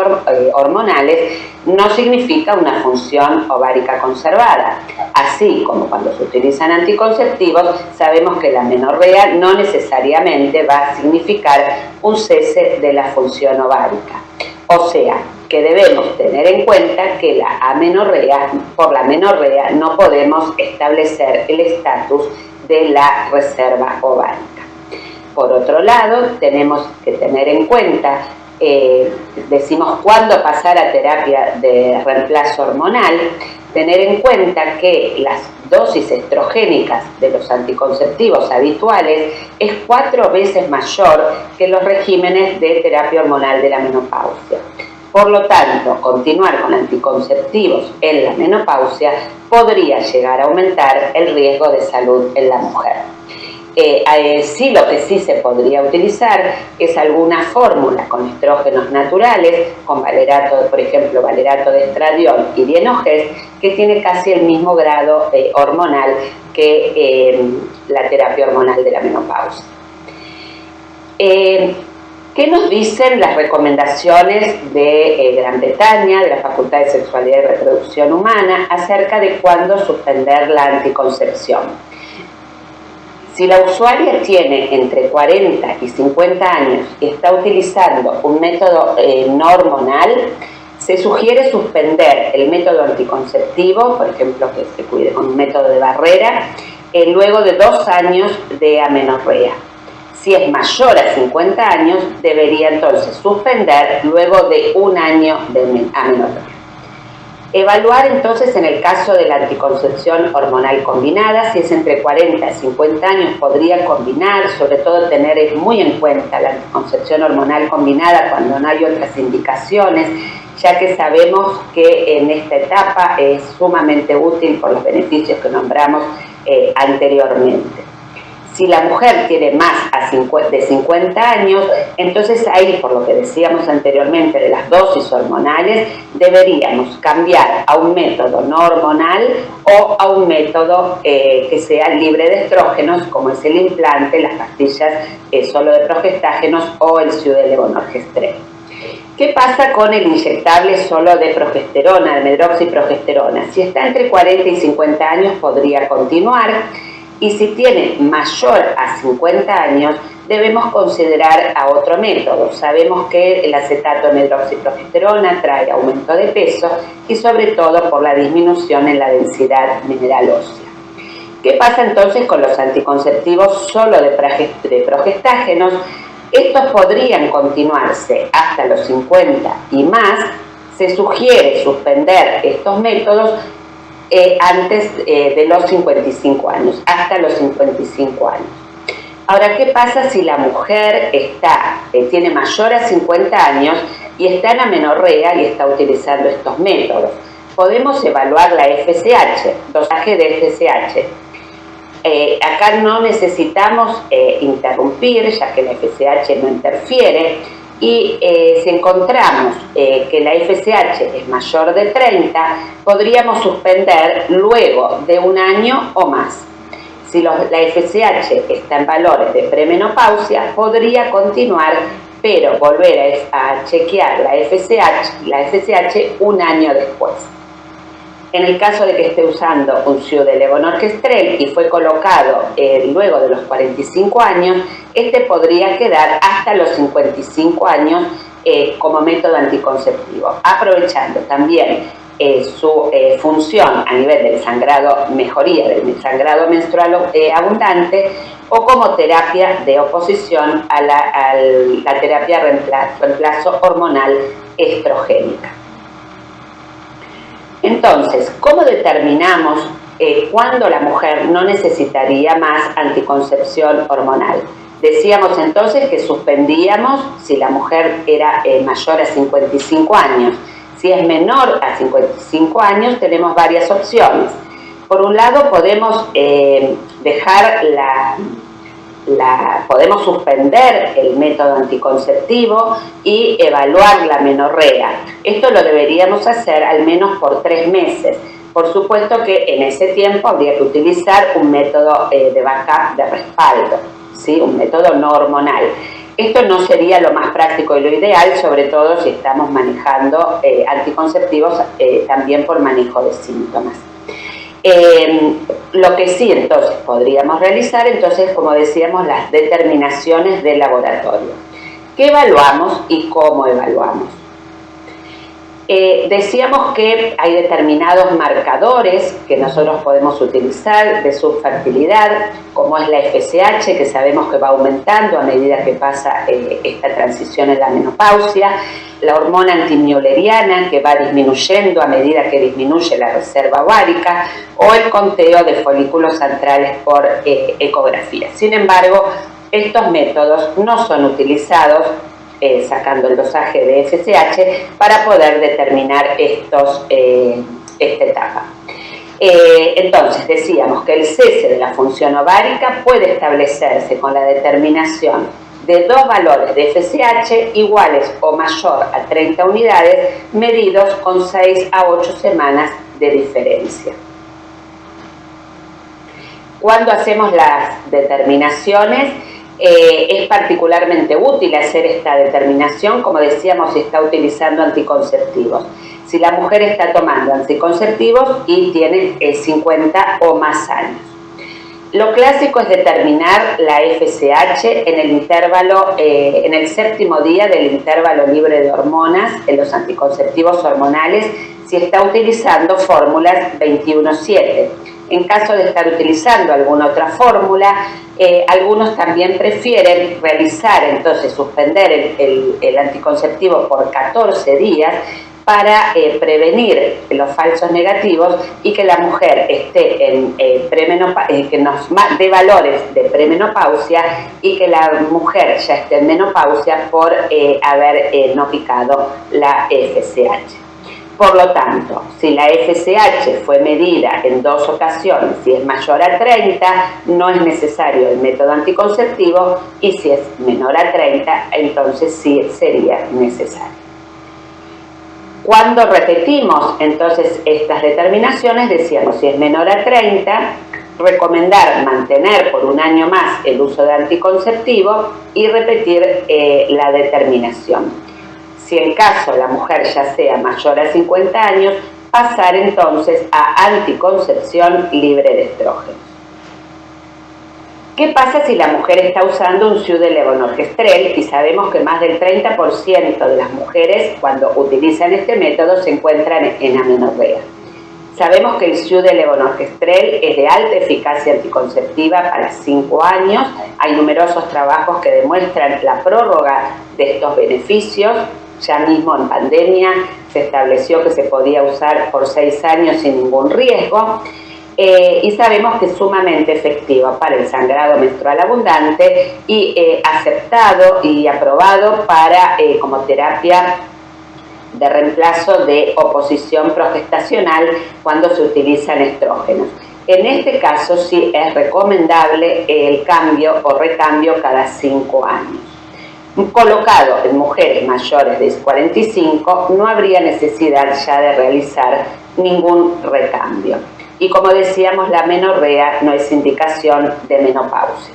hormonales no significa una función ovárica conservada. Así como cuando se utilizan anticonceptivos, sabemos que la amenorrea no necesariamente va a significar un cese de la función ovárica. O sea, que debemos tener en cuenta que por la amenorrea no podemos establecer el estatus de la reserva ovárica. Por otro lado, tenemos que tener en cuenta, decimos cuándo pasar a terapia de reemplazo hormonal, tener en cuenta que las dosis estrogénicas de los anticonceptivos habituales es 4 veces mayor que los regímenes de terapia hormonal de la menopausia. Por lo tanto, continuar con anticonceptivos en la menopausia podría llegar a aumentar el riesgo de salud en la mujer. Sí, lo que sí se podría utilizar es alguna fórmula con estrógenos naturales, con valerato, por ejemplo, valerato de estradiol y dienogest, que tiene casi el mismo grado hormonal que la terapia hormonal de la menopausia. ¿Qué nos dicen las recomendaciones de Gran Bretaña, de la Facultad de Sexualidad y Reproducción Humana, acerca de cuándo suspender la anticoncepción? Si la usuaria tiene entre 40 y 50 años y está utilizando un método no hormonal, se sugiere suspender el método anticonceptivo, por ejemplo, que se cuide con un método de barrera, luego de 2 años de amenorrea. Si es mayor a 50 años, debería entonces suspender luego de 1 año de amenorrea. Evaluar entonces en el caso de la anticoncepción hormonal combinada, si es entre 40 y 50 años podría combinar, sobre todo tener muy en cuenta la anticoncepción hormonal combinada cuando no hay otras indicaciones, ya que sabemos que en esta etapa es sumamente útil por los beneficios que nombramos anteriormente. Si la mujer tiene más de 50 años, entonces ahí, por lo que decíamos anteriormente de las dosis hormonales, deberíamos cambiar a un método no hormonal o a un método que sea libre de estrógenos, como es el implante, las pastillas solo de progestágenos o el Ciudelevonorgestrel. ¿Qué pasa con el inyectable solo de progesterona, de medroxiprogesterona? Si está entre 40 y 50 años podría continuar. Y si tiene mayor a 50 años, debemos considerar a otro método. Sabemos que el acetato de medroxiprogesterona trae aumento de peso y sobre todo por la disminución en la densidad mineral ósea. ¿Qué pasa entonces con los anticonceptivos solo de progestágenos? Estos podrían continuarse hasta los 50 y más. Se sugiere suspender estos métodos antes de los 55 años, hasta los 55 años. Ahora, ¿qué pasa si la mujer tiene mayor a 50 años y está en amenorrea y está utilizando estos métodos? Podemos evaluar la FSH, dosaje de FSH. Acá no necesitamos interrumpir, ya que la FSH no interfiere, y si encontramos que la FSH es mayor de 30, podríamos suspender luego de 1 año o más. Si la FSH está en valores de premenopausia, podría continuar, pero volver a chequear la FSH 1 año después. En el caso de que esté usando un Ciudelevonorgestrel y fue colocado luego de los 45 años, este podría quedar hasta los 55 años como método anticonceptivo, aprovechando también su función a nivel del sangrado, mejoría del sangrado menstrual abundante, o como terapia de oposición a la terapia reemplazo hormonal estrogénica. Entonces, ¿cómo determinamos cuándo la mujer no necesitaría más anticoncepción hormonal? Decíamos entonces que suspendíamos si la mujer era mayor a 55 años. Si es menor a 55 años, tenemos varias opciones. Por un lado, podemos podemos suspender el método anticonceptivo y evaluar la amenorrea. Esto lo deberíamos hacer al menos por 3 meses. Por supuesto que en ese tiempo habría que utilizar un método de backup de respaldo, ¿sí? Un método no hormonal. Esto no sería lo más práctico y lo ideal, sobre todo si estamos manejando anticonceptivos también por manejo de síntomas. Lo que sí entonces podríamos realizar, entonces, como decíamos, las determinaciones de laboratorio. ¿Qué evaluamos y cómo evaluamos? Decíamos que hay determinados marcadores que nosotros podemos utilizar de subfertilidad, como es la FSH, que sabemos que va aumentando a medida que pasa esta transición en la menopausia, la hormona antimülleriana, que va disminuyendo a medida que disminuye la reserva ovárica, o el conteo de folículos centrales por ecografía. Sin embargo, estos métodos no son utilizados sacando el dosaje de FSH para poder determinar esta etapa. Entonces decíamos que el cese de la función ovárica puede establecerse con la determinación de 2 valores de FSH iguales o mayor a 30 unidades medidos con 6 a 8 semanas de diferencia. Cuando hacemos las determinaciones, es particularmente útil hacer esta determinación, como decíamos, si está utilizando anticonceptivos. Si la mujer está tomando anticonceptivos y tiene 50 o más años. Lo clásico es determinar la FSH en el intervalo, en el 7º día del intervalo libre de hormonas en los anticonceptivos hormonales si está utilizando fórmulas 21-7. En caso de estar utilizando alguna otra fórmula, algunos también prefieren realizar, entonces suspender el anticonceptivo por 14 días para prevenir los falsos negativos y que la mujer esté en que nos dé valores de premenopausia y que la mujer ya esté en menopausia por haber no picado la FSH. Por lo tanto, si la FSH fue medida en 2 ocasiones, si es mayor a 30, no es necesario el método anticonceptivo, y si es menor a 30, entonces sí sería necesario. Cuando repetimos entonces estas determinaciones, decíamos, si es menor a 30, recomendar mantener por 1 año más el uso de anticonceptivo y repetir la determinación. Si en caso la mujer ya sea mayor a 50 años, pasar entonces a anticoncepción libre de estrógenos. ¿Qué pasa si la mujer está usando un SIU de levonorgestrel? Y sabemos que más del 30% de las mujeres cuando utilizan este método se encuentran en amenorrea. Sabemos que el SIU de levonorgestrel es de alta eficacia anticonceptiva para 5 años. Hay numerosos trabajos que demuestran la prórroga de estos beneficios. Ya mismo en pandemia se estableció que se podía usar por 6 años sin ningún riesgo. Y sabemos que es sumamente efectiva para el sangrado menstrual abundante y aceptado y aprobado para como terapia de reemplazo de oposición progestacional cuando se utilizan estrógenos. En este caso sí es recomendable el cambio o recambio cada 5 años. Colocado en mujeres mayores de 45, no habría necesidad ya de realizar ningún recambio. Y como decíamos, la menorrea no es indicación de menopausia.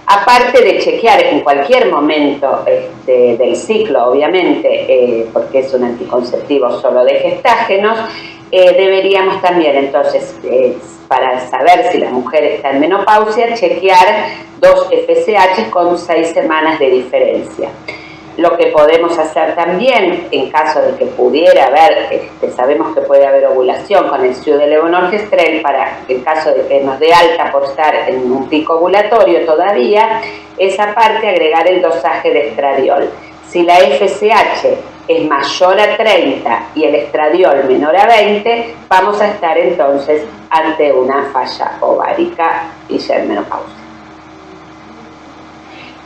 Aparte de chequear en cualquier momento del ciclo, obviamente, porque es un anticonceptivo solo de gestágenos, deberíamos también entonces, para saber si la mujer está en menopausia, chequear 2 FSH con 6 semanas de diferencia. Lo que podemos hacer también, en caso de que pudiera haber, sabemos que puede haber ovulación con el SIU de levonorgestrel, para en caso de que nos dé alta por estar en un pico ovulatorio todavía, esa parte agregar el dosaje de estradiol. Si la FSH es mayor a 30 y el estradiol menor a 20, vamos a estar entonces ante una falla ovárica y ya en menopausia.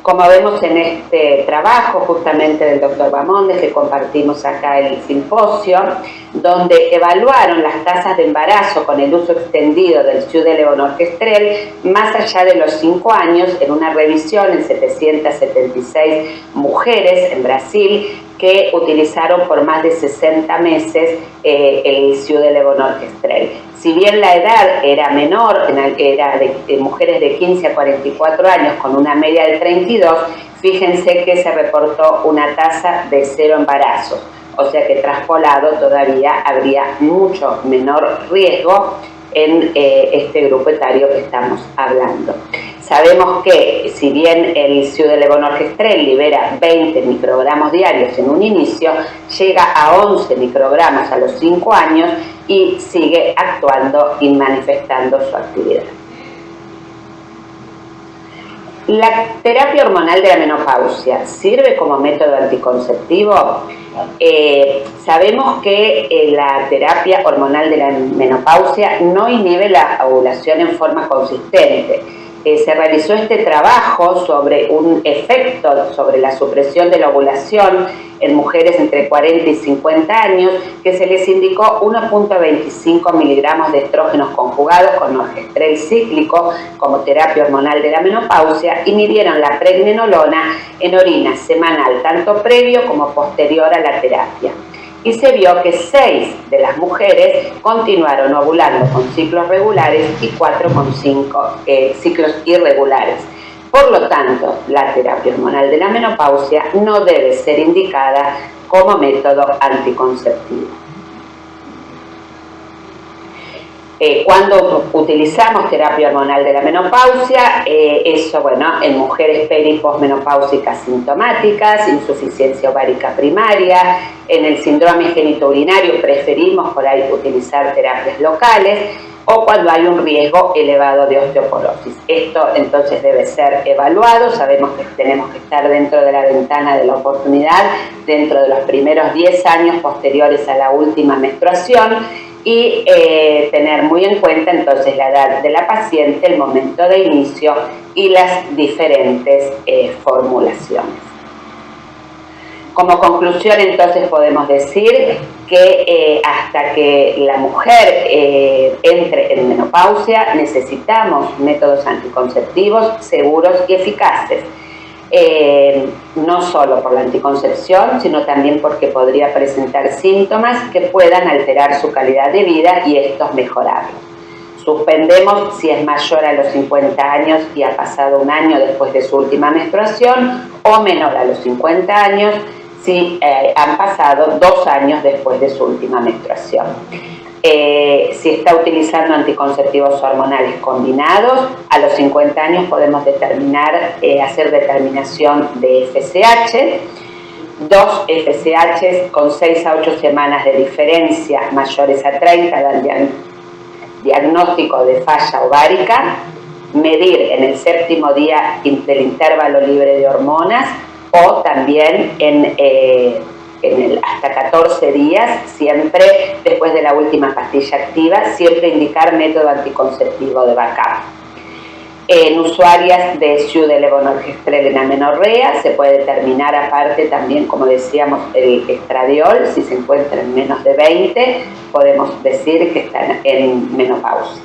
Como vemos en este trabajo justamente del doctor Bamondes, que compartimos acá el simposio, donde evaluaron las tasas de embarazo con el uso extendido del SIU de levonorgestrel más allá de los 5 años en una revisión en 776 mujeres en Brasil que utilizaron por más de 60 meses el SIU de levonorgestrel. Si bien la edad era menor, era de mujeres de 15 a 44 años con una media de 32, fíjense que se reportó una tasa de 0 embarazos. O sea que traspolado todavía habría mucho menor riesgo en este grupo etario que estamos hablando. Sabemos que si bien el SIU de levonorgestrel libera 20 microgramos diarios en un inicio, llega a 11 microgramos a los 5 años y sigue actuando y manifestando su actividad. ¿La terapia hormonal de la menopausia sirve como método anticonceptivo? Sabemos que la terapia hormonal de la menopausia no inhibe la ovulación en forma consistente. Se realizó este trabajo sobre un efecto sobre la supresión de la ovulación en mujeres entre 40 y 50 años, que se les indicó 1.25 miligramos de estrógenos conjugados con norgestrel cíclico como terapia hormonal de la menopausia y midieron la pregnenolona en orina semanal, tanto previo como posterior a la terapia. Y se vio que 6 de las mujeres continuaron ovulando con ciclos regulares y 4 con 5 ciclos irregulares. Por lo tanto, la terapia hormonal de la menopausia no debe ser indicada como método anticonceptivo. Cuando utilizamos terapia hormonal de la menopausia, eso, bueno, en mujeres peri- y posmenopáusicas sintomáticas, insuficiencia ovárica primaria, en el síndrome genitourinario preferimos por ahí utilizar terapias locales, o cuando hay un riesgo elevado de osteoporosis. Esto entonces debe ser evaluado, sabemos que tenemos que estar dentro de la ventana de la oportunidad, dentro de los primeros 10 años posteriores a la última menstruación, y tener muy en cuenta entonces la edad de la paciente, el momento de inicio y las diferentes formulaciones. Como conclusión entonces podemos decir que hasta que la mujer entre en menopausia necesitamos métodos anticonceptivos seguros y eficaces. No solo por la anticoncepción, sino también porque podría presentar síntomas que puedan alterar su calidad de vida y estos mejorarlos. Suspendemos si es mayor a los 50 años y ha pasado un año después de su última menstruación, o menor a los 50 años si han pasado 2 años después de su última menstruación. Si está utilizando anticonceptivos hormonales combinados, a los 50 años podemos hacer determinación de FSH. 2 FSH con 6 a 8 semanas de diferencia mayores a 30 dan diagnóstico de falla ovárica. Medir en el 7º día del intervalo libre de hormonas, o también hasta 14 días, siempre después de la última pastilla activa, siempre indicar método anticonceptivo de backup. En usuarias de SIU de levonorgestrel en amenorrea se puede determinar aparte también, como decíamos, el estradiol. Si se encuentra en menos de 20, podemos decir que están en menopausia.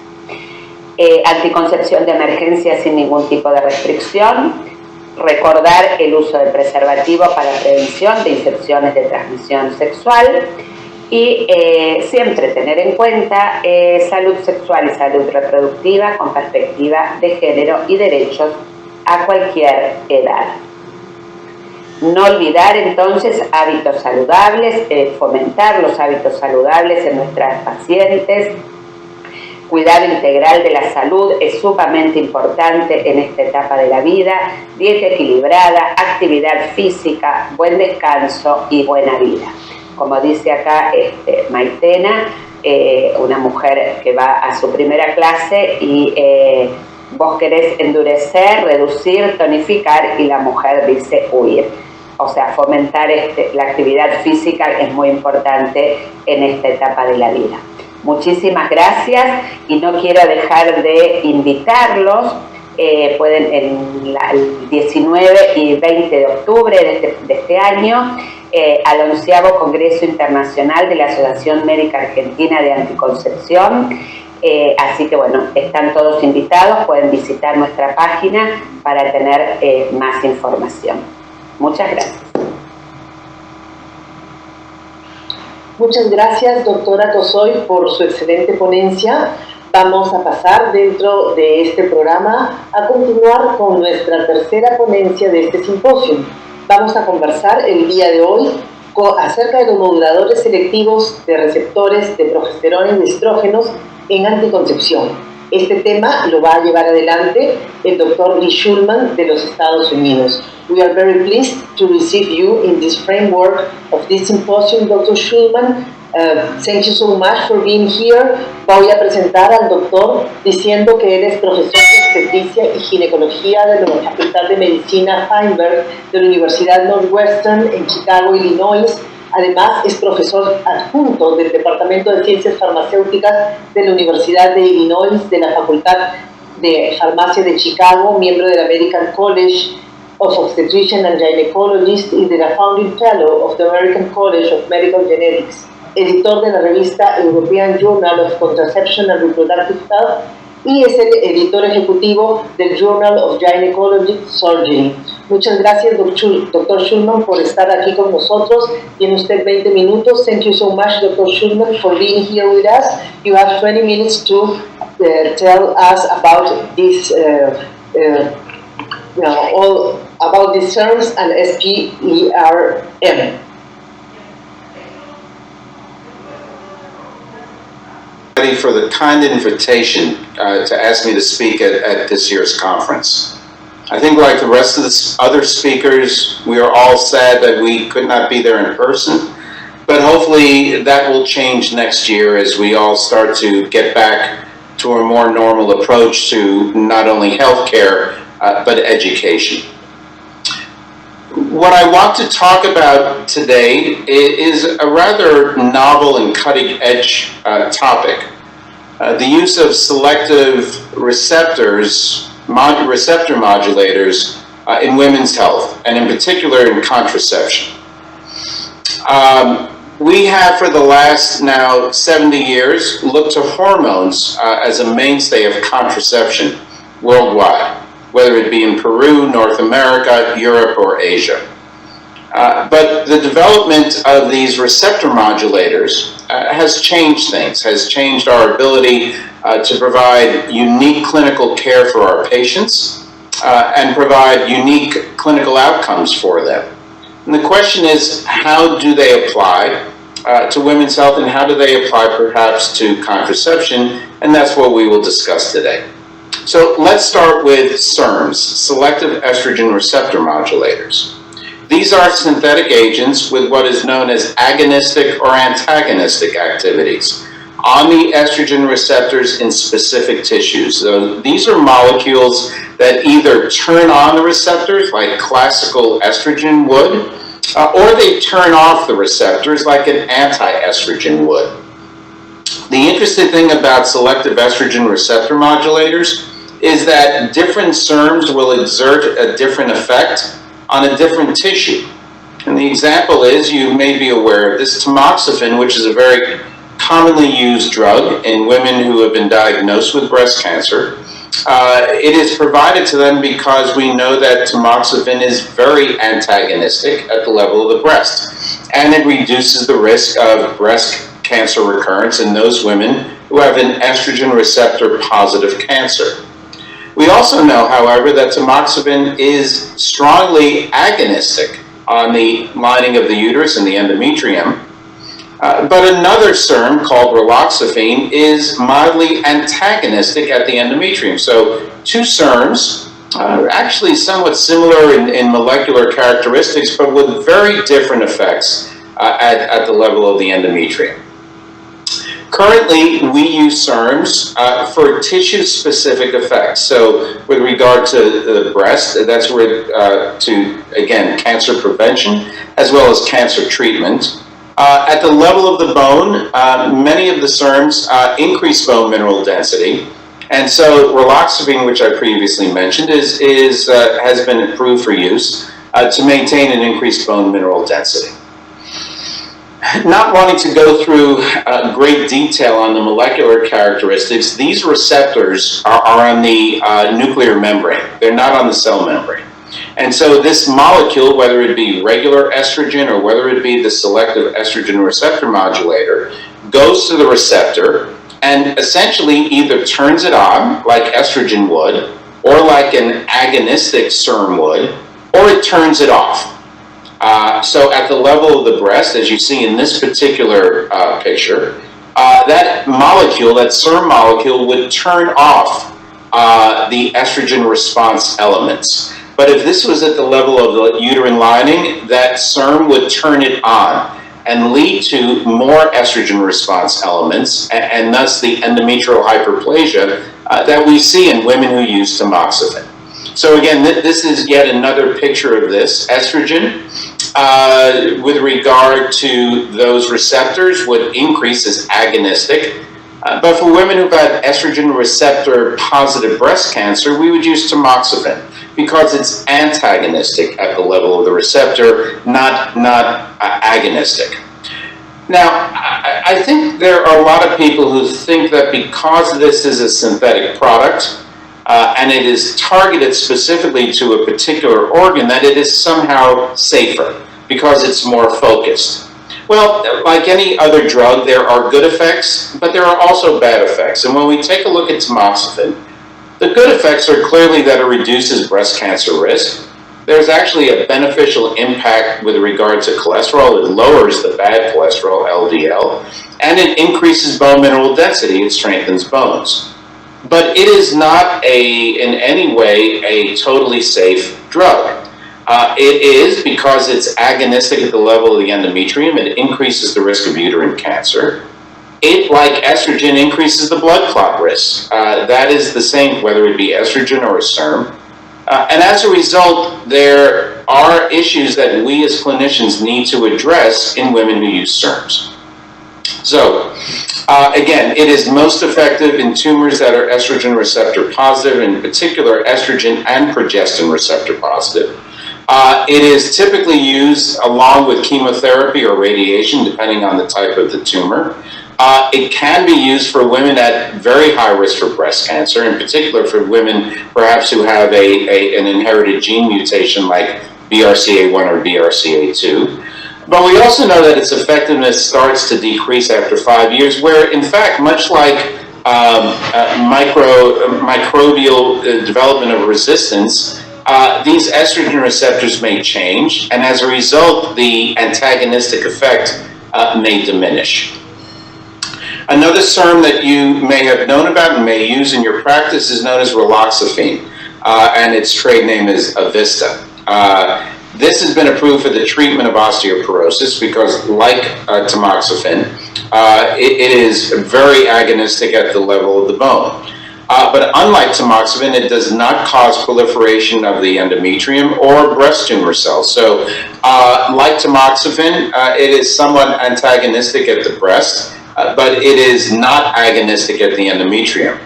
Anticoncepción de emergencia sin ningún tipo de restricción. Recordar el uso de preservativo para prevención de infecciones de transmisión sexual, y siempre tener en cuenta salud sexual y salud reproductiva con perspectiva de género y derechos a cualquier edad. No olvidar entonces hábitos saludables, fomentar los hábitos saludables en nuestras pacientes. Cuidado integral de la salud es sumamente importante en esta etapa de la vida. Dieta equilibrada, actividad física, buen descanso y buena vida. Como dice acá Maitena, una mujer que va a su primera clase y vos querés endurecer, reducir, tonificar, y la mujer dice huir. O sea, fomentar la actividad física es muy importante en esta etapa de la vida. Muchísimas gracias, y no quiero dejar de invitarlos. Pueden el 19 y 20 de octubre de este año al 11º Congreso Internacional de la Asociación Médica Argentina de Anticoncepción. Así que bueno, están todos invitados, pueden visitar nuestra página para tener más información. Muchas gracias. Muchas gracias, doctora Cosoy, por su excelente ponencia. Vamos a pasar dentro de este programa a continuar con nuestra tercera ponencia de este simposio. Vamos a conversar el día de hoy acerca de los moduladores selectivos de receptores de progesterona y de estrógenos en anticoncepción. Este tema lo va a llevar adelante el Dr. Lee Schulman de los Estados Unidos. We are very pleased to receive you in this framework of this symposium, Dr. Schulman. Thank you so much for being here. Voy a presentar al doctor diciendo que él es profesor de obstetricia y ginecología de la Facultad de Medicina Feinberg de la Universidad Northwestern en Chicago, Illinois. Además, es profesor adjunto del Departamento de Ciencias Farmacéuticas de la Universidad de Illinois, de la Facultad de Farmacia de Chicago, miembro del American College of Obstetricians and Gynecologists y de la Founding Fellow of the American College of Medical Genetics, editor de la revista European Journal of Contraception and Reproductive Health, y es el editor ejecutivo del Journal of Gynecologic Surgery. Muchas gracias, Dr. Schulman, por estar aquí con nosotros. Tiene usted 20 minutos. Thank you so much, Dr. Schulman, for being here with us. You have 20 minutes to tell us about this, all about these terms and SPERM. everybody for the kind invitation to ask me to speak at this year's conference. I think like the rest of the other speakers, we are all sad that we could not be there in person, but hopefully that will change next year as we all start to get back to a more normal approach to not only healthcare, but education. What I want to talk about today is a rather novel and cutting-edge topic. The use of selective receptor modulators in women's health, and in particular in contraception. We have for the last now 70 years looked to hormones as a mainstay of contraception worldwide, whether it be in Peru, North America, Europe, or Asia. But the development of these receptor modulators has changed things, has changed our ability to provide unique clinical care for our patients and provide unique clinical outcomes for them. And the question is, how do they apply to women's health, and how do they apply perhaps to contraception? And that's what we will discuss today. So let's start with SERMs, selective estrogen receptor modulators. These are synthetic agents with what is known as agonistic or antagonistic activities on the estrogen receptors in specific tissues. So these are molecules that either turn on the receptors like classical estrogen would, or they turn off the receptors like an anti-estrogen would. The interesting thing about selective estrogen receptor modulators is that different SERMs will exert a different effect on a different tissue. And the example is, you may be aware of this, tamoxifen, which is a very commonly used drug in women who have been diagnosed with breast cancer. It is provided to them because we know that tamoxifen is very antagonistic at the level of the breast, and it reduces the risk of breast cancer recurrence in those women who have an estrogen receptor positive cancer. We also know, however, that tamoxifen is strongly agonistic on the lining of the uterus and the endometrium. But another SERM called raloxifene is mildly antagonistic at the endometrium. So two SERMs are actually somewhat similar in molecular characteristics, but with very different effects at the level of the endometrium. Currently, we use SERMs for tissue-specific effects. So with regard to the breast, that's again, cancer prevention, as well as cancer treatment. At the level of the bone, many of the SERMs increase bone mineral density. And so raloxifene, which I previously mentioned, has been approved for use to maintain an increased bone mineral density. Not wanting to go through great detail on the molecular characteristics, these receptors are on the nuclear membrane. They're not on the cell membrane. And so this molecule, whether it be regular estrogen or whether it be the selective estrogen receptor modulator, goes to the receptor and essentially either turns it on, like estrogen would, or like an agonistic SERM would, or it turns it off. So at the level of the breast, as you see in this particular picture, that molecule, that SERM molecule, would turn off the estrogen response elements. But if this was at the level of the uterine lining, that SERM would turn it on and lead to more estrogen response elements, and thus the endometrial hyperplasia that we see in women who use tamoxifen. So again, this is yet another picture of this. Estrogen, with regard to those receptors, would increase as agonistic. But for women who've had estrogen receptor positive breast cancer, we would use tamoxifen because it's antagonistic at the level of the receptor, not agonistic. Now, I think there are a lot of people who think that because this is a synthetic product, and it is targeted specifically to a particular organ, that it is somehow safer because it's more focused. Well, like any other drug, there are good effects, but there are also bad effects. And when we take a look at tamoxifen, the good effects are clearly that it reduces breast cancer risk. there's actually a beneficial impact with regard to cholesterol. It lowers the bad cholesterol, LDL, and it increases bone mineral density. It strengthens bones. But it is not in any way a totally safe drug. It is because it's agonistic at the level of the endometrium. It increases the risk of uterine cancer. It, like estrogen, increases the blood clot risk. That is the same whether it be estrogen or a SERM. And as a result, there are issues that we as clinicians need to address in women who use SERMs. So, again, it is most effective in tumors that are estrogen receptor positive, in particular estrogen and progestin receptor positive. It is typically used along with chemotherapy or radiation, depending on the type of the tumor. It can be used for women at very high risk for breast cancer, in particular for women perhaps who have an inherited gene mutation like BRCA1 or BRCA2. But we also know that its effectiveness starts to decrease after 5 years, where in fact, much like microbial development of resistance, these estrogen receptors may change, and as a result, the antagonistic effect may diminish. Another SERM that you may have known about and may use in your practice is known as raloxifene, and its trade name is Avista. This has been approved for the treatment of osteoporosis because, like tamoxifen, it is very agonistic at the level of the bone. But unlike tamoxifen, it does not cause proliferation of the endometrium or breast tumor cells. So, like tamoxifen, it is somewhat antagonistic at the breast, but it is not agonistic at the endometrium.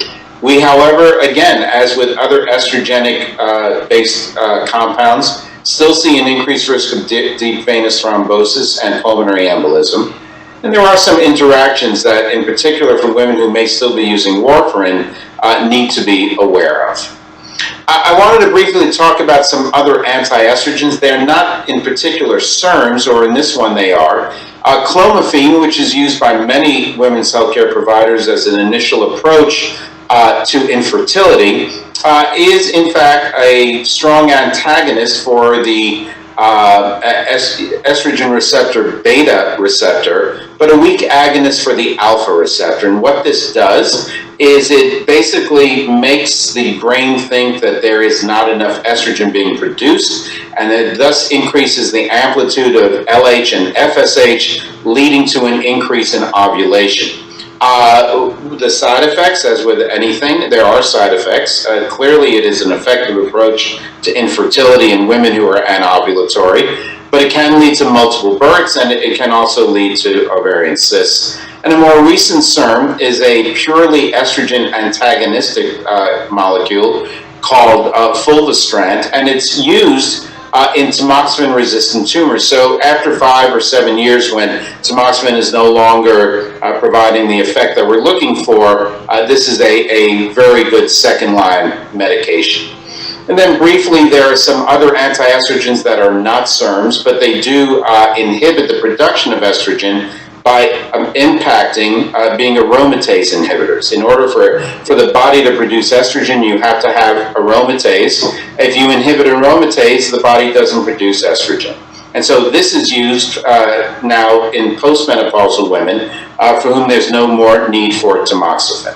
We, however, again, as with other estrogenic-based compounds, still see an increased risk of deep venous thrombosis and pulmonary embolism. And there are some interactions that, in particular for women who may still be using warfarin, need to be aware of. I wanted to briefly talk about some other anti-estrogens. They're not in particular SERMs, or in this one they are. Clomiphene, which is used by many women's healthcare providers as an initial approach to infertility, is in fact a strong antagonist for the estrogen receptor beta receptor, but a weak agonist for the alpha receptor. And what this does is it basically makes the brain think that there is not enough estrogen being produced, and it thus increases the amplitude of LH and FSH, leading to an increase in ovulation. The side effects, as with anything, there are side effects. Clearly, it is an effective approach to infertility in women who are anovulatory, but it can lead to multiple births, and it can also lead to ovarian cysts. And a more recent SERM is a purely estrogen antagonistic molecule called fulvestrant, and it's used in tamoxifen-resistant tumors. So after 5 or 7 years, when tamoxifen is no longer providing the effect that we're looking for, this is a very good second-line medication. And then briefly, there are some other anti-estrogens that are not SERMs, but they do inhibit the production of estrogen by impacting being aromatase inhibitors. In order for the body to produce estrogen, you have to have aromatase. If you inhibit aromatase, the body doesn't produce estrogen. And so this is used now in postmenopausal women for whom there's no more need for tamoxifen.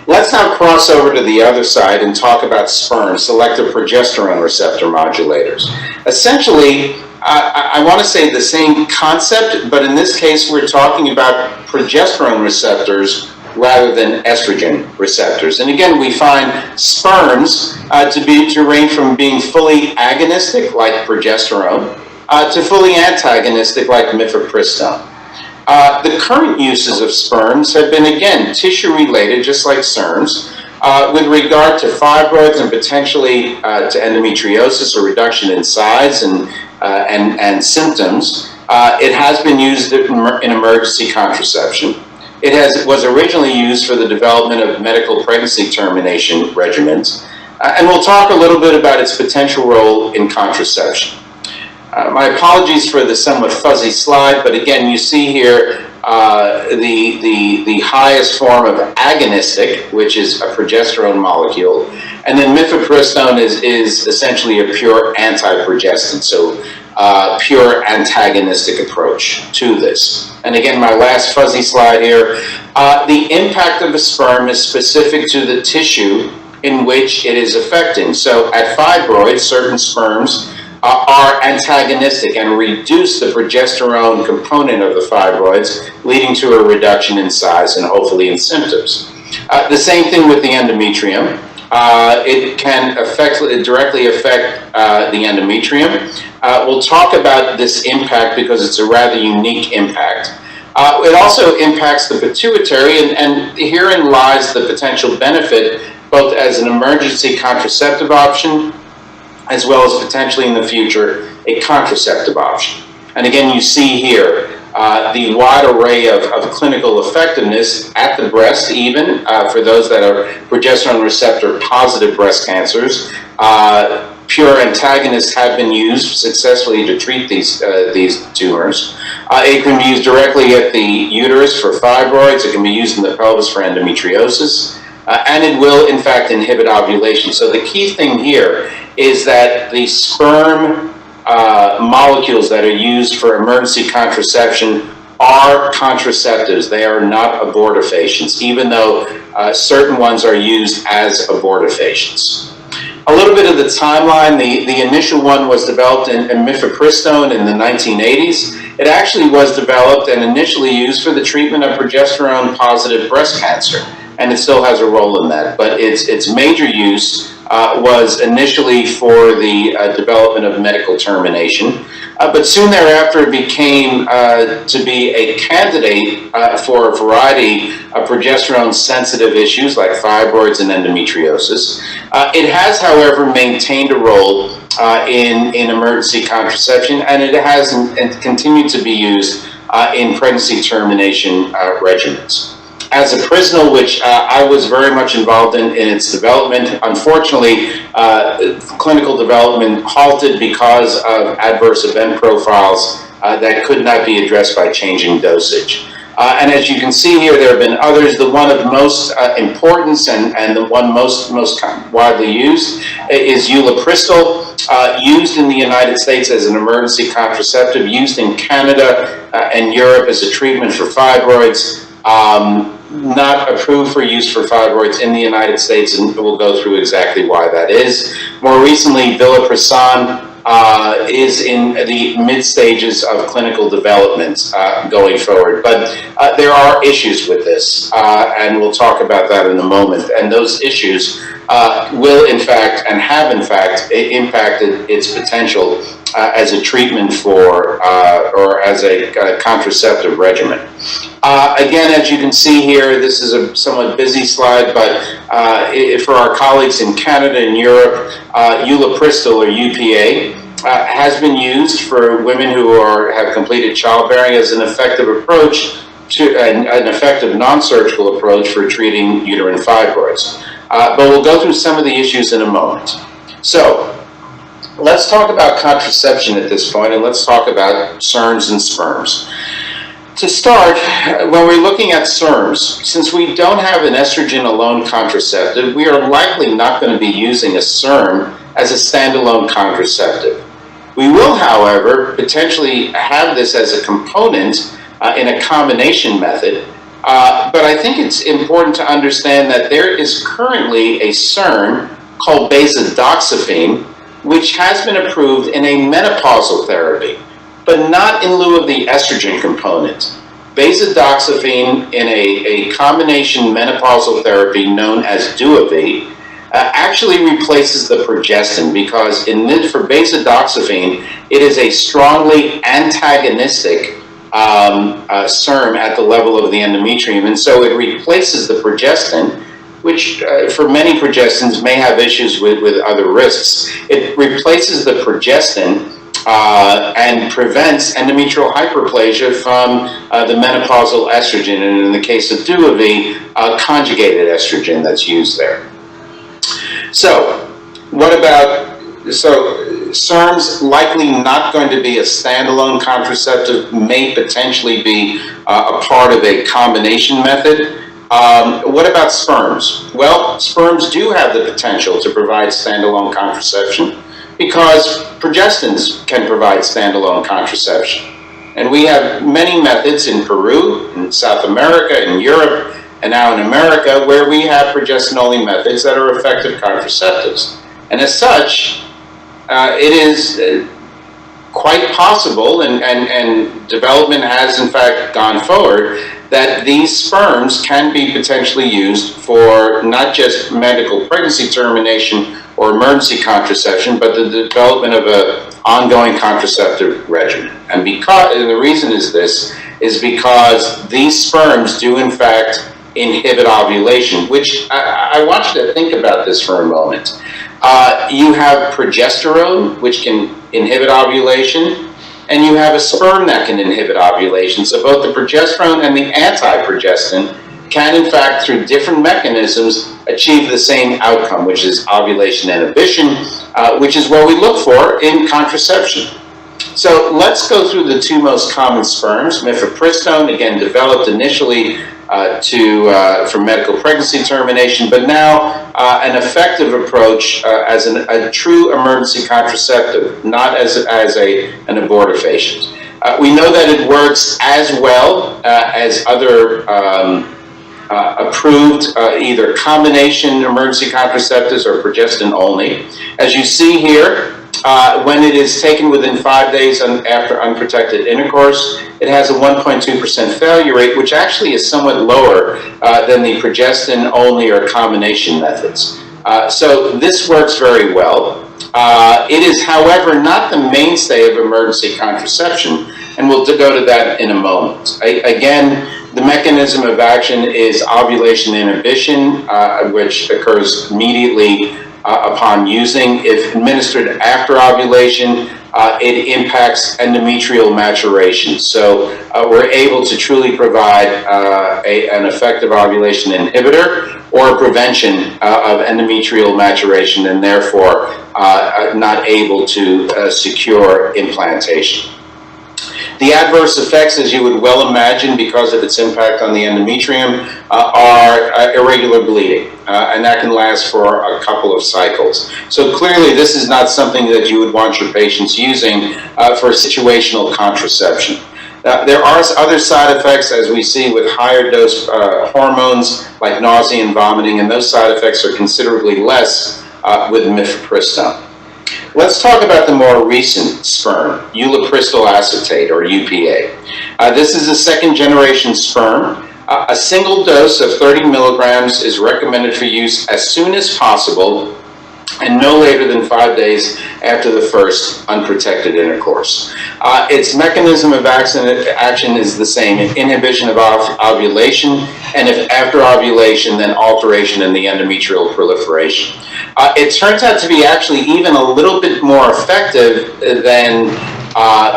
Let's now cross over to the other side and talk about SPERM, selective progesterone receptor modulators. Essentially, I want to say the same concept, but in this case, we're talking about progesterone receptors rather than estrogen receptors. And again, we find SPERMs to range from being fully agonistic, like progesterone, to fully antagonistic, like mifepristone. The current uses of SPERMs have been, again, tissue-related, just like SERMs, with regard to fibroids and potentially to endometriosis or reduction in size and symptoms. It has been used in emergency contraception. It was originally used for the development of medical pregnancy termination regimens. And we'll talk a little bit about its potential role in contraception. My apologies for the somewhat fuzzy slide, but again, you see here the highest form of agonistic, which is a progesterone molecule, And then mifepristone is essentially a pure anti-progestin, so pure antagonistic approach to this. And again, my last fuzzy slide here, the impact of a sperm is specific to the tissue in which it is affecting. So at fibroids, certain sperms are antagonistic and reduce the progesterone component of the fibroids, leading to a reduction in size and hopefully in symptoms. The same thing with the endometrium. It can directly affect the endometrium. We'll talk about this impact because it's a rather unique impact. It also impacts the pituitary, and herein lies the potential benefit, both as an emergency contraceptive option, as well as potentially in the future, a contraceptive option. And again, you see here the wide array of clinical effectiveness at the breast, even for those that are progesterone receptor positive breast cancers. Pure antagonists have been used successfully to treat these tumors. It can be used directly at the uterus for fibroids. It can be used in the pelvis for endometriosis. And it will, in fact, inhibit ovulation. So the key thing here is that the sperm molecules that are used for emergency contraception are contraceptives. They are not abortifacients, even though certain ones are used as abortifacients. A little bit of the timeline, the initial one was developed in mifepristone in the 1980s. It actually was developed and initially used for the treatment of progesterone-positive breast cancer, and it still has a role in that. But its major use was initially for the development of medical termination. But soon thereafter, it became to be a candidate for a variety of progesterone-sensitive issues like fibroids and endometriosis. It has, however, maintained a role in emergency contraception, and it has continued to be used in pregnancy termination regimens. As a Prisnal, which I was very much involved in its development, unfortunately, clinical development halted because of adverse event profiles that could not be addressed by changing dosage. And as you can see here, there have been others. The one of most importance and the one most widely used is ulipristal, used in the United States as an emergency contraceptive, used in Canada and Europe as a treatment for fibroids. Not approved for use for fibroids in the United States, and we'll go through exactly why that is. More recently, vilopresan is in the mid stages of clinical development going forward. But there are issues with this, and we'll talk about that in a moment. And those issues will, in fact, and have, in fact, impacted its potential as a treatment for, or as a contraceptive regimen. Again, as you can see here, this is a somewhat busy slide, but for our colleagues in Canada and Europe, ulipristal, or UPA, has been used for women who have completed childbearing as an effective approach to an effective non-surgical approach for treating uterine fibroids. But we'll go through some of the issues in a moment. So let's talk about contraception at this point, and let's talk about SERMs and sperms. To start, when we're looking at SERMs, since we don't have an estrogen-alone contraceptive, we are likely not going to be using a SERM as a standalone contraceptive. We will, however, potentially have this as a component in a combination method, but I think it's important to understand that there is currently a SERM called basodoxifene, which has been approved in a menopausal therapy, but not in lieu of the estrogen component. Basodoxifene in a combination menopausal therapy known as Duavie actually replaces the progestin, because for basodoxifene, it is a strongly antagonistic SERM at the level of the endometrium, and so it replaces the progestin, which for many progestins may have issues with other risks. It replaces the progestin and prevents endometrial hyperplasia from the menopausal estrogen, and in the case of Duavie, conjugated estrogen that's used there. So, SERMs likely not going to be a standalone contraceptive, may potentially be a part of a combination method. What about sperms? Well, sperms do have the potential to provide standalone contraception because progestins can provide standalone contraception. And we have many methods in Peru, in South America, in Europe, and now in America, where we have progestin-only methods that are effective contraceptives. And as such, it is quite possible, and development has in fact gone forward, that these sperms can be potentially used for not just medical pregnancy termination or emergency contraception, but the development of an ongoing contraceptive regimen. And the reason is because these sperms do in fact inhibit ovulation, which I want you to think about this for a moment. You have progesterone, which can inhibit ovulation, and you have a sperm that can inhibit ovulation. So both the progesterone and the anti-progestin can, in fact, through different mechanisms, achieve the same outcome, which is ovulation inhibition, which is what we look for in contraception. So let's go through the two most common sperms. Mifepristone, again, developed initially for medical pregnancy termination, but now an effective approach as a true emergency contraceptive, not as an abortifacient. We know that it works as well as other approved either combination emergency contraceptives or progestin only. As you see here, when it is taken within 5 days after unprotected intercourse, it has a 1.2% failure rate, which actually is somewhat lower than the progestin-only or combination methods. So this works very well. It is, however, not the mainstay of emergency contraception, and we'll go to that in a moment. Again, the mechanism of action is ovulation inhibition, which occurs immediately upon using. If administered after ovulation, it impacts endometrial maturation. So we're able to truly provide an effective ovulation inhibitor or prevention of endometrial maturation, and therefore not able to secure implantation. The adverse effects, as you would well imagine, because of its impact on the endometrium, are irregular bleeding, and that can last for a couple of cycles. So clearly, this is not something that you would want your patients using for situational contraception. There are other side effects, as we see with higher dose hormones like nausea and vomiting, and those side effects are considerably less with mifepristone. Let's talk about the more recent sperm, ulipristal acetate, or UPA. This is a second-generation sperm. A single dose of 30 milligrams is recommended for use as soon as possible and no later than 5 days after the first unprotected intercourse. Its mechanism of action is the same, inhibition of ovulation, and if after ovulation, then alteration in the endometrial proliferation. It turns out to be actually even a little bit more effective than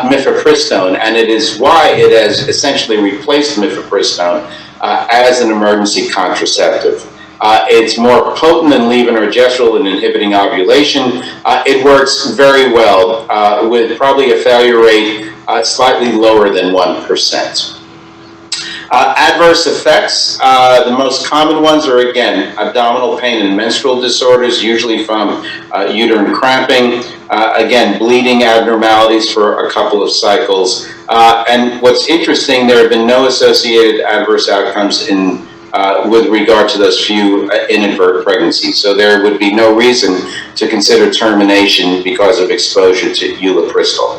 mifepristone, and it is why it has essentially replaced mifepristone as an emergency contraceptive. It's more potent than levonorgestrel in inhibiting ovulation. It works very well with probably a failure rate slightly lower than 1%. Adverse effects, the most common ones are, again, abdominal pain and menstrual disorders, usually from uterine cramping, again, bleeding abnormalities for a couple of cycles. And what's interesting, there have been no associated adverse outcomes with regard to those few inadvertent pregnancies. So there would be no reason to consider termination because of exposure to ulipristal.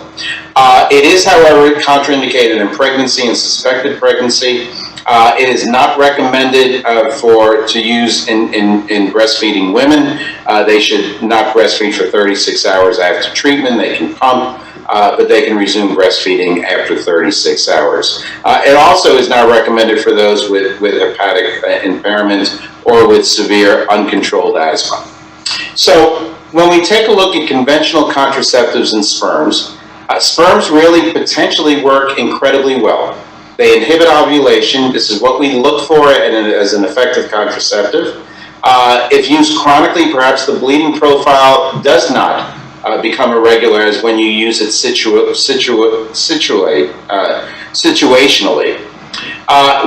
It is, however, contraindicated in pregnancy and suspected pregnancy. It is not recommended to use in breastfeeding women. They should not breastfeed for 36 hours after treatment. They can pump, but they can resume breastfeeding after 36 hours. It also is not recommended for those with hepatic impairment or with severe uncontrolled asthma. So when we take a look at conventional contraceptives and sperms, sperms really potentially work incredibly well. They inhibit ovulation. This is what we look for as an effective contraceptive. If used chronically, perhaps the bleeding profile does not become irregular as when you use it situationally.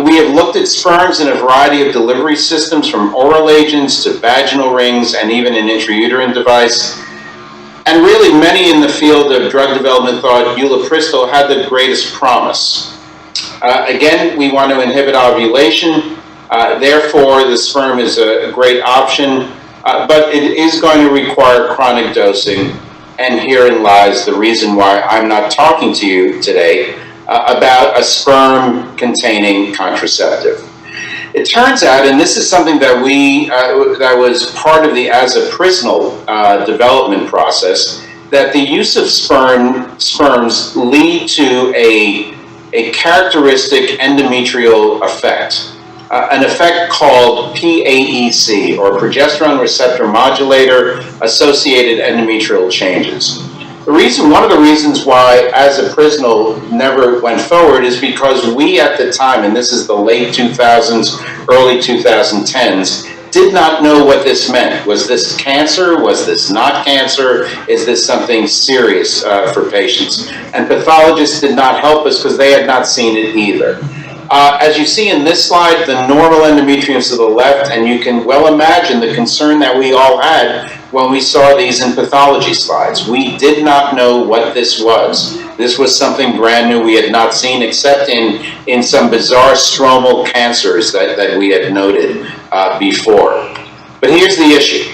We have looked at sperms in a variety of delivery systems, from oral agents to vaginal rings and even an intrauterine device. And really, many in the field of drug development thought ulipristal had the greatest promise. Again, we want to inhibit ovulation. Therefore, the sperm is a great option, but it is going to require chronic dosing. And herein lies the reason why I'm not talking to you today about a sperm-containing contraceptive. It turns out, and this is something that that was part of the azaprisnol development process, that the use of sperms lead to a characteristic endometrial effect, an effect called PAEC, or progesterone receptor modulator associated endometrial changes. One of the reasons why azaprisnol never went forward is because we at the time, and this is the late 2000s, early 2010s, did not know what this meant. Was this cancer? Was this not cancer? Is this something serious for patients? And pathologists did not help us because they had not seen it either. As you see in this slide, the normal endometrium is to the left, and you can well imagine the concern that we all had when we saw these in pathology slides. We did not know what this was. This was something brand new we had not seen, except in some bizarre stromal cancers that we had noted before. But here's the issue.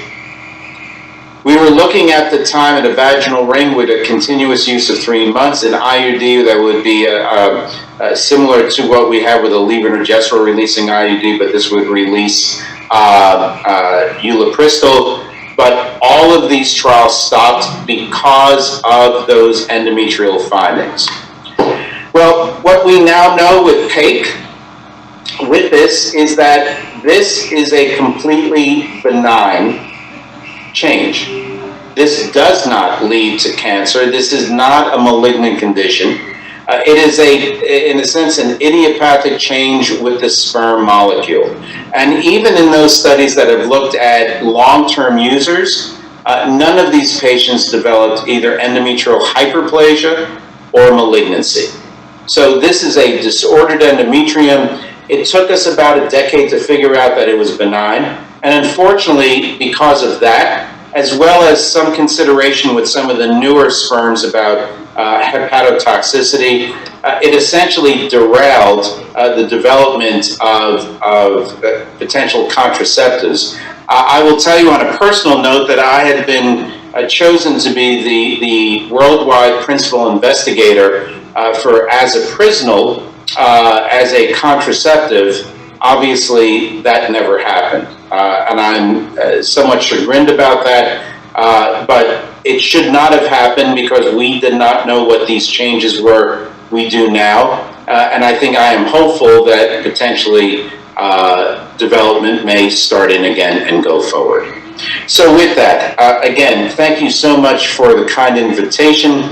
We were looking at the time at a vaginal ring with a continuous use of 3 months, an IUD that would be similar to what we have with a levonorgestrel releasing IUD, but this would release ulipristal. But all of these trials stopped because of those endometrial findings. Well, what we now know with PAIC, with this, is that this is a completely benign change. This does not lead to cancer. This is not a malignant condition. It is in a sense, an idiopathic change with the sperm molecule. And even in those studies that have looked at long-term users, none of these patients developed either endometrial hyperplasia or malignancy. So this is a disordered endometrium. It took us about a decade to figure out that it was benign. And unfortunately, because of that, as well as some consideration with some of the newer sperms about hepatotoxicity, it essentially derailed the development of potential contraceptives. I will tell you on a personal note that I had been chosen to be the worldwide principal investigator for azaprisnol as a contraceptive. Obviously, that never happened. And I'm somewhat chagrined about that, but it should not have happened because we did not know what these changes were. We do now, and I think I am hopeful that potentially development may start in again and go forward. So with that, again, thank you so much for the kind invitation.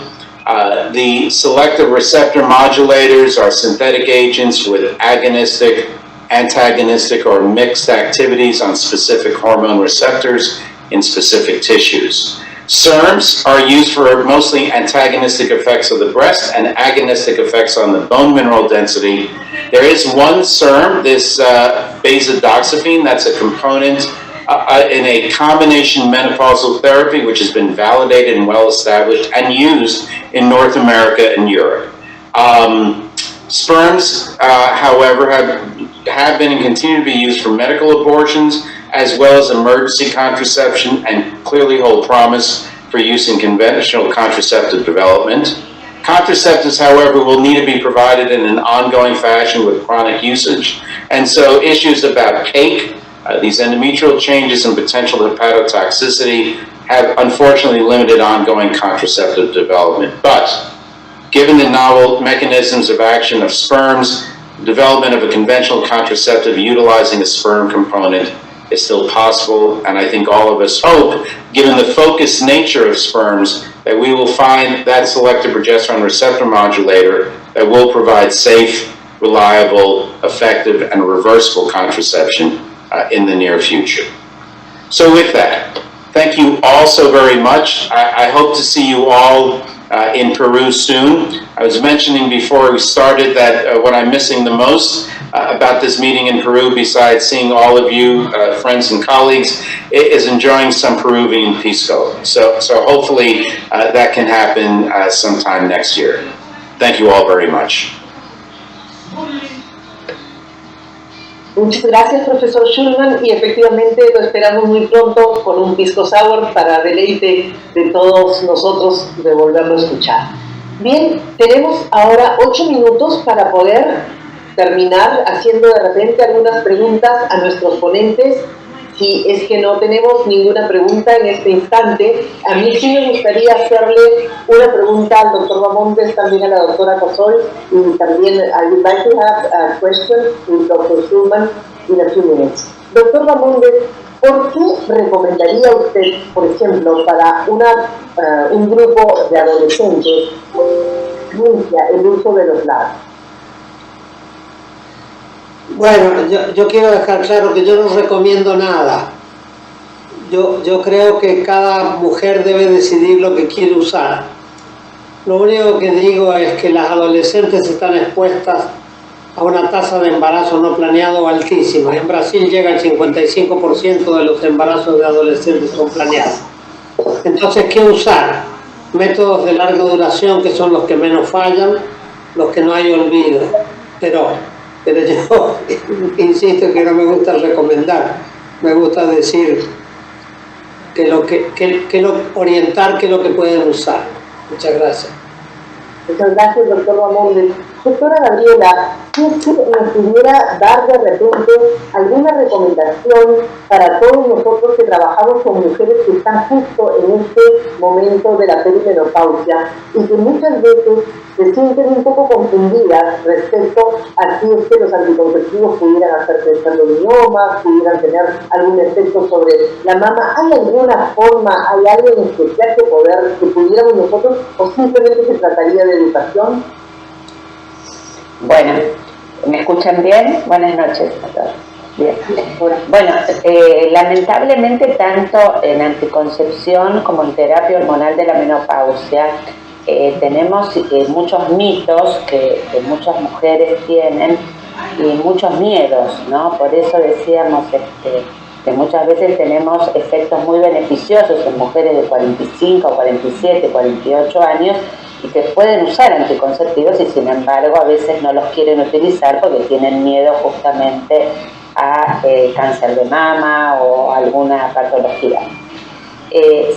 The selective receptor modulators are synthetic agents with agonistic, antagonistic, or mixed activities on specific hormone receptors in specific tissues. SERMs are used for mostly antagonistic effects of the breast and agonistic effects on the bone mineral density. There is one SERM, this basidoxifene, that's a component in a combination menopausal therapy, which has been validated and well established and used in North America and Europe. Sperms, however, have been and continue to be used for medical abortions, as well as emergency contraception, and clearly hold promise for use in conventional contraceptive development. Contraceptives, however, will need to be provided in an ongoing fashion with chronic usage. And so issues about PAIC, these endometrial changes and potential hepatotoxicity, have unfortunately limited ongoing contraceptive development. But given the novel mechanisms of action of sperms, development of a conventional contraceptive utilizing a sperm component is still possible, and I think all of us hope, given the focused nature of sperms, that we will find that selective progesterone receptor modulator that will provide safe, reliable, effective, and reversible contraception in the near future. So with that, thank you all so very much. I hope to see you all in Peru soon. I was mentioning before we started that what I'm missing the most about this meeting in Peru, besides seeing all of you, friends and colleagues, is enjoying some Peruvian pisco. So hopefully that can happen sometime next year. Thank you all very much. Muchas gracias, profesor Schulman, y efectivamente lo esperamos muy pronto con un pisco sour para deleite de todos nosotros de volverlo a escuchar. Bien, tenemos ahora 8 minutos para poder terminar haciendo de repente algunas preguntas a nuestros ponentes. Si es que no tenemos ninguna pregunta en este instante, a mí sí me gustaría hacerle una pregunta al doctor Bamondes, también a la doctora Cosoy, y también I would like to have a question with Dr. Schulman in a few minutes. Doctor Bamondes, ¿por qué recomendaría usted, por ejemplo, para un grupo de adolescentes el uso de los labios? Bueno, yo quiero dejar claro que yo no recomiendo nada. Yo creo que cada mujer debe decidir lo que quiere usar. Lo único que digo es que las adolescentes están expuestas a una tasa de embarazo no planeado altísima. En Brasil llega el 55% de los embarazos de adolescentes son planeados. Entonces, ¿qué usar? Métodos de larga duración, que son los que menos fallan, los que no hay olvido. Pero yo insisto que no me gusta recomendar, me gusta decir orientar qué es lo que pueden usar. Muchas gracias. Muchas gracias, doctor Bamondes. Doctora Gabriela, si es que nos pudiera dar de repente alguna recomendación para todos nosotros que trabajamos con mujeres que están justo en este momento de la perimenopausia y que muchas veces se sienten un poco confundidas respecto a si es que los anticonceptivos pudieran hacer crecer los miomas, pudieran tener algún efecto sobre la mama. ¿Hay alguna forma, hay algo en especial que pudiéramos nosotros, o simplemente se trataría de educación? Bueno, ¿me escuchan bien? Buenas noches a todos. Bien. Bueno, lamentablemente tanto en anticoncepción como en terapia hormonal de la menopausia tenemos muchos mitos que muchas mujeres tienen y muchos miedos, ¿no? Por eso decíamos que muchas veces tenemos efectos muy beneficiosos en mujeres de 45, 47, 48 años y que pueden usar anticonceptivos y sin embargo a veces no los quieren utilizar porque tienen miedo justamente a cáncer de mama o alguna patología.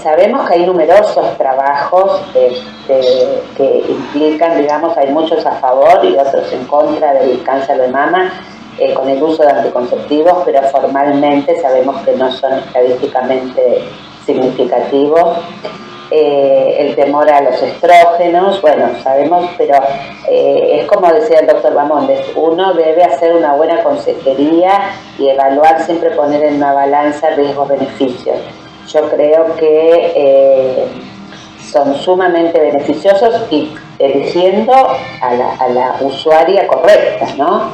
Sabemos que hay numerosos trabajos que implican, digamos, hay muchos a favor y otros en contra del cáncer de mama con el uso de anticonceptivos, pero formalmente sabemos que no son estadísticamente significativos. El temor a los estrógenos, bueno, sabemos, pero es como decía el doctor Bamondes, uno debe hacer una buena consejería y evaluar, siempre poner en una balanza riesgos-beneficios. Yo creo que son sumamente beneficiosos y eligiendo a la usuaria correcta, ¿no?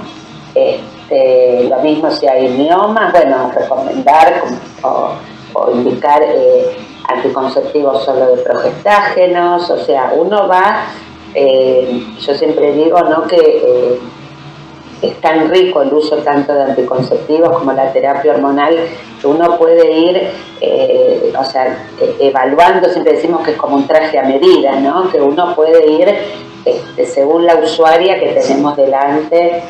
Lo mismo si hay miomas, bueno, recomendar o indicar anticonceptivos solo de progestágenos, o sea, uno va, yo siempre digo, ¿no?, que es tan rico el uso tanto de anticonceptivos como la terapia hormonal, que uno puede ir, evaluando, siempre decimos que es como un traje a medida, ¿no?, que uno puede ir según la usuaria que tenemos delante,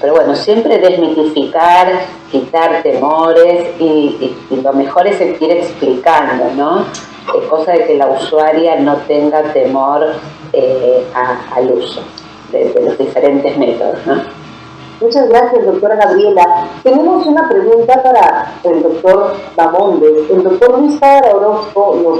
pero bueno, siempre desmitificar, quitar temores y lo mejor es ir explicando, ¿no? Cosa de que la usuaria no tenga temor al uso de los diferentes métodos, ¿no? Muchas gracias, doctora Gabriela. Tenemos una pregunta para el doctor Bamondes. El doctor Luis Fabra Orozco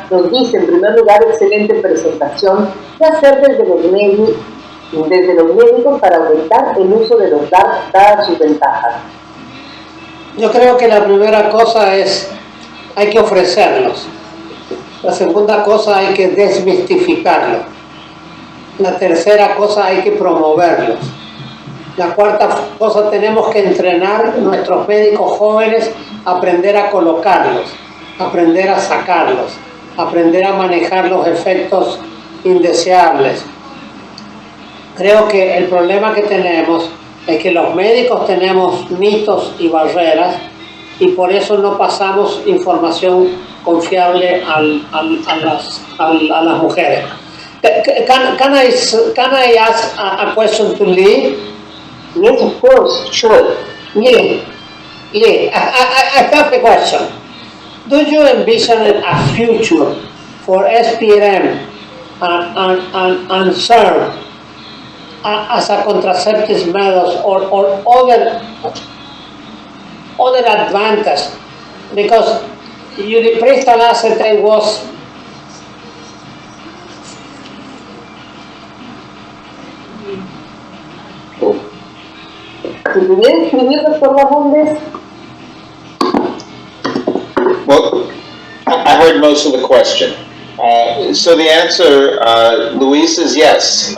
nos dice, en primer lugar, excelente presentación, ¿qué hacer desde los médicos para aumentar el uso de los DART dadas sus ventajas? Yo creo que la primera cosa es, hay que ofrecerlos. La segunda cosa, hay que desmistificarlos. La tercera cosa, hay que promoverlos. La cuarta cosa, tenemos que entrenar a nuestros médicos jóvenes a aprender a colocarlos, aprender a sacarlos, aprender a manejar los efectos indeseables. Creo que el problema que tenemos es que los médicos tenemos mitos y barreras y por eso no pasamos información confiable a las mujeres. Can I ask a question to Lee? Yes, of course, sure. Lee, I have a question. Do you envision a future for SPRM and CERM as a contraceptive methods or other advantage? Because ulipristal acetate was Si pudiera escribir, doctor Bamondes. Well, I heard most of the question. So the answer, Luis, is yes.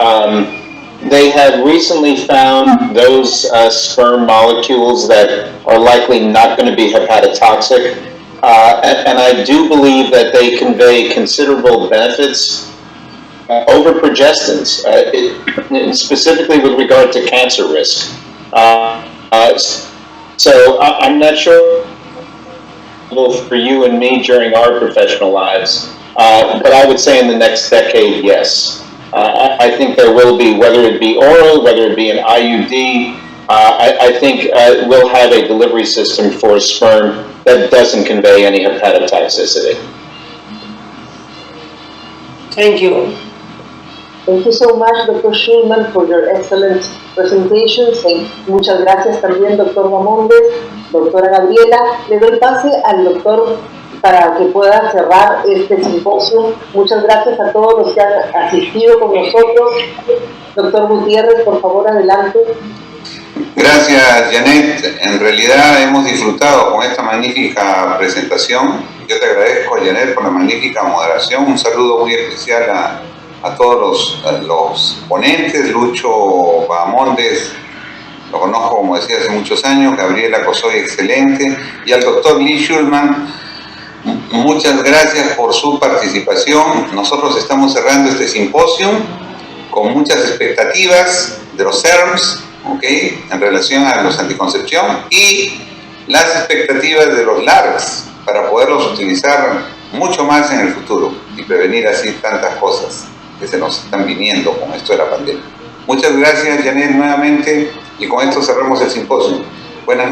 They have recently found those sperm molecules that are likely not going to be hepatotoxic. And I do believe that they convey considerable benefits over progestins, specifically with regard to cancer risk. So I'm not sure for you and me during our professional lives, but I would say in the next decade, yes. I think there will be, whether it be oral, whether it be an IUD, I think we'll have a delivery system for sperm that doesn't convey any hepatotoxicity. Thank you. Thank you so much, Dr. Schulman, for your excellent presentations. Y muchas gracias también, doctor Bamondes, doctora Gabriela. Le doy pase al doctor para que pueda cerrar este simposio. Muchas gracias a todos los que han asistido con nosotros. Doctor Gutiérrez, por favor, adelante. Gracias, Janet. En realidad hemos disfrutado con esta magnífica presentación. Yo te agradezco, Janet, por la magnífica moderación. Un saludo muy especial a todos los ponentes. Lucho Bamondes, lo conozco, como decía, hace muchos años. Gabriela Cosoy, excelente. Y al doctor Lee Schulman, muchas gracias por su participación. Nosotros estamos cerrando este simposio con muchas expectativas de los SERMs, ¿okay?, en relación a los anticoncepción y las expectativas de los LARCs para poderlos utilizar mucho más en el futuro y prevenir así tantas cosas que se nos están viniendo con esto de la pandemia. Muchas gracias, Janet, nuevamente, y con esto cerramos el simposio. Buenas noches.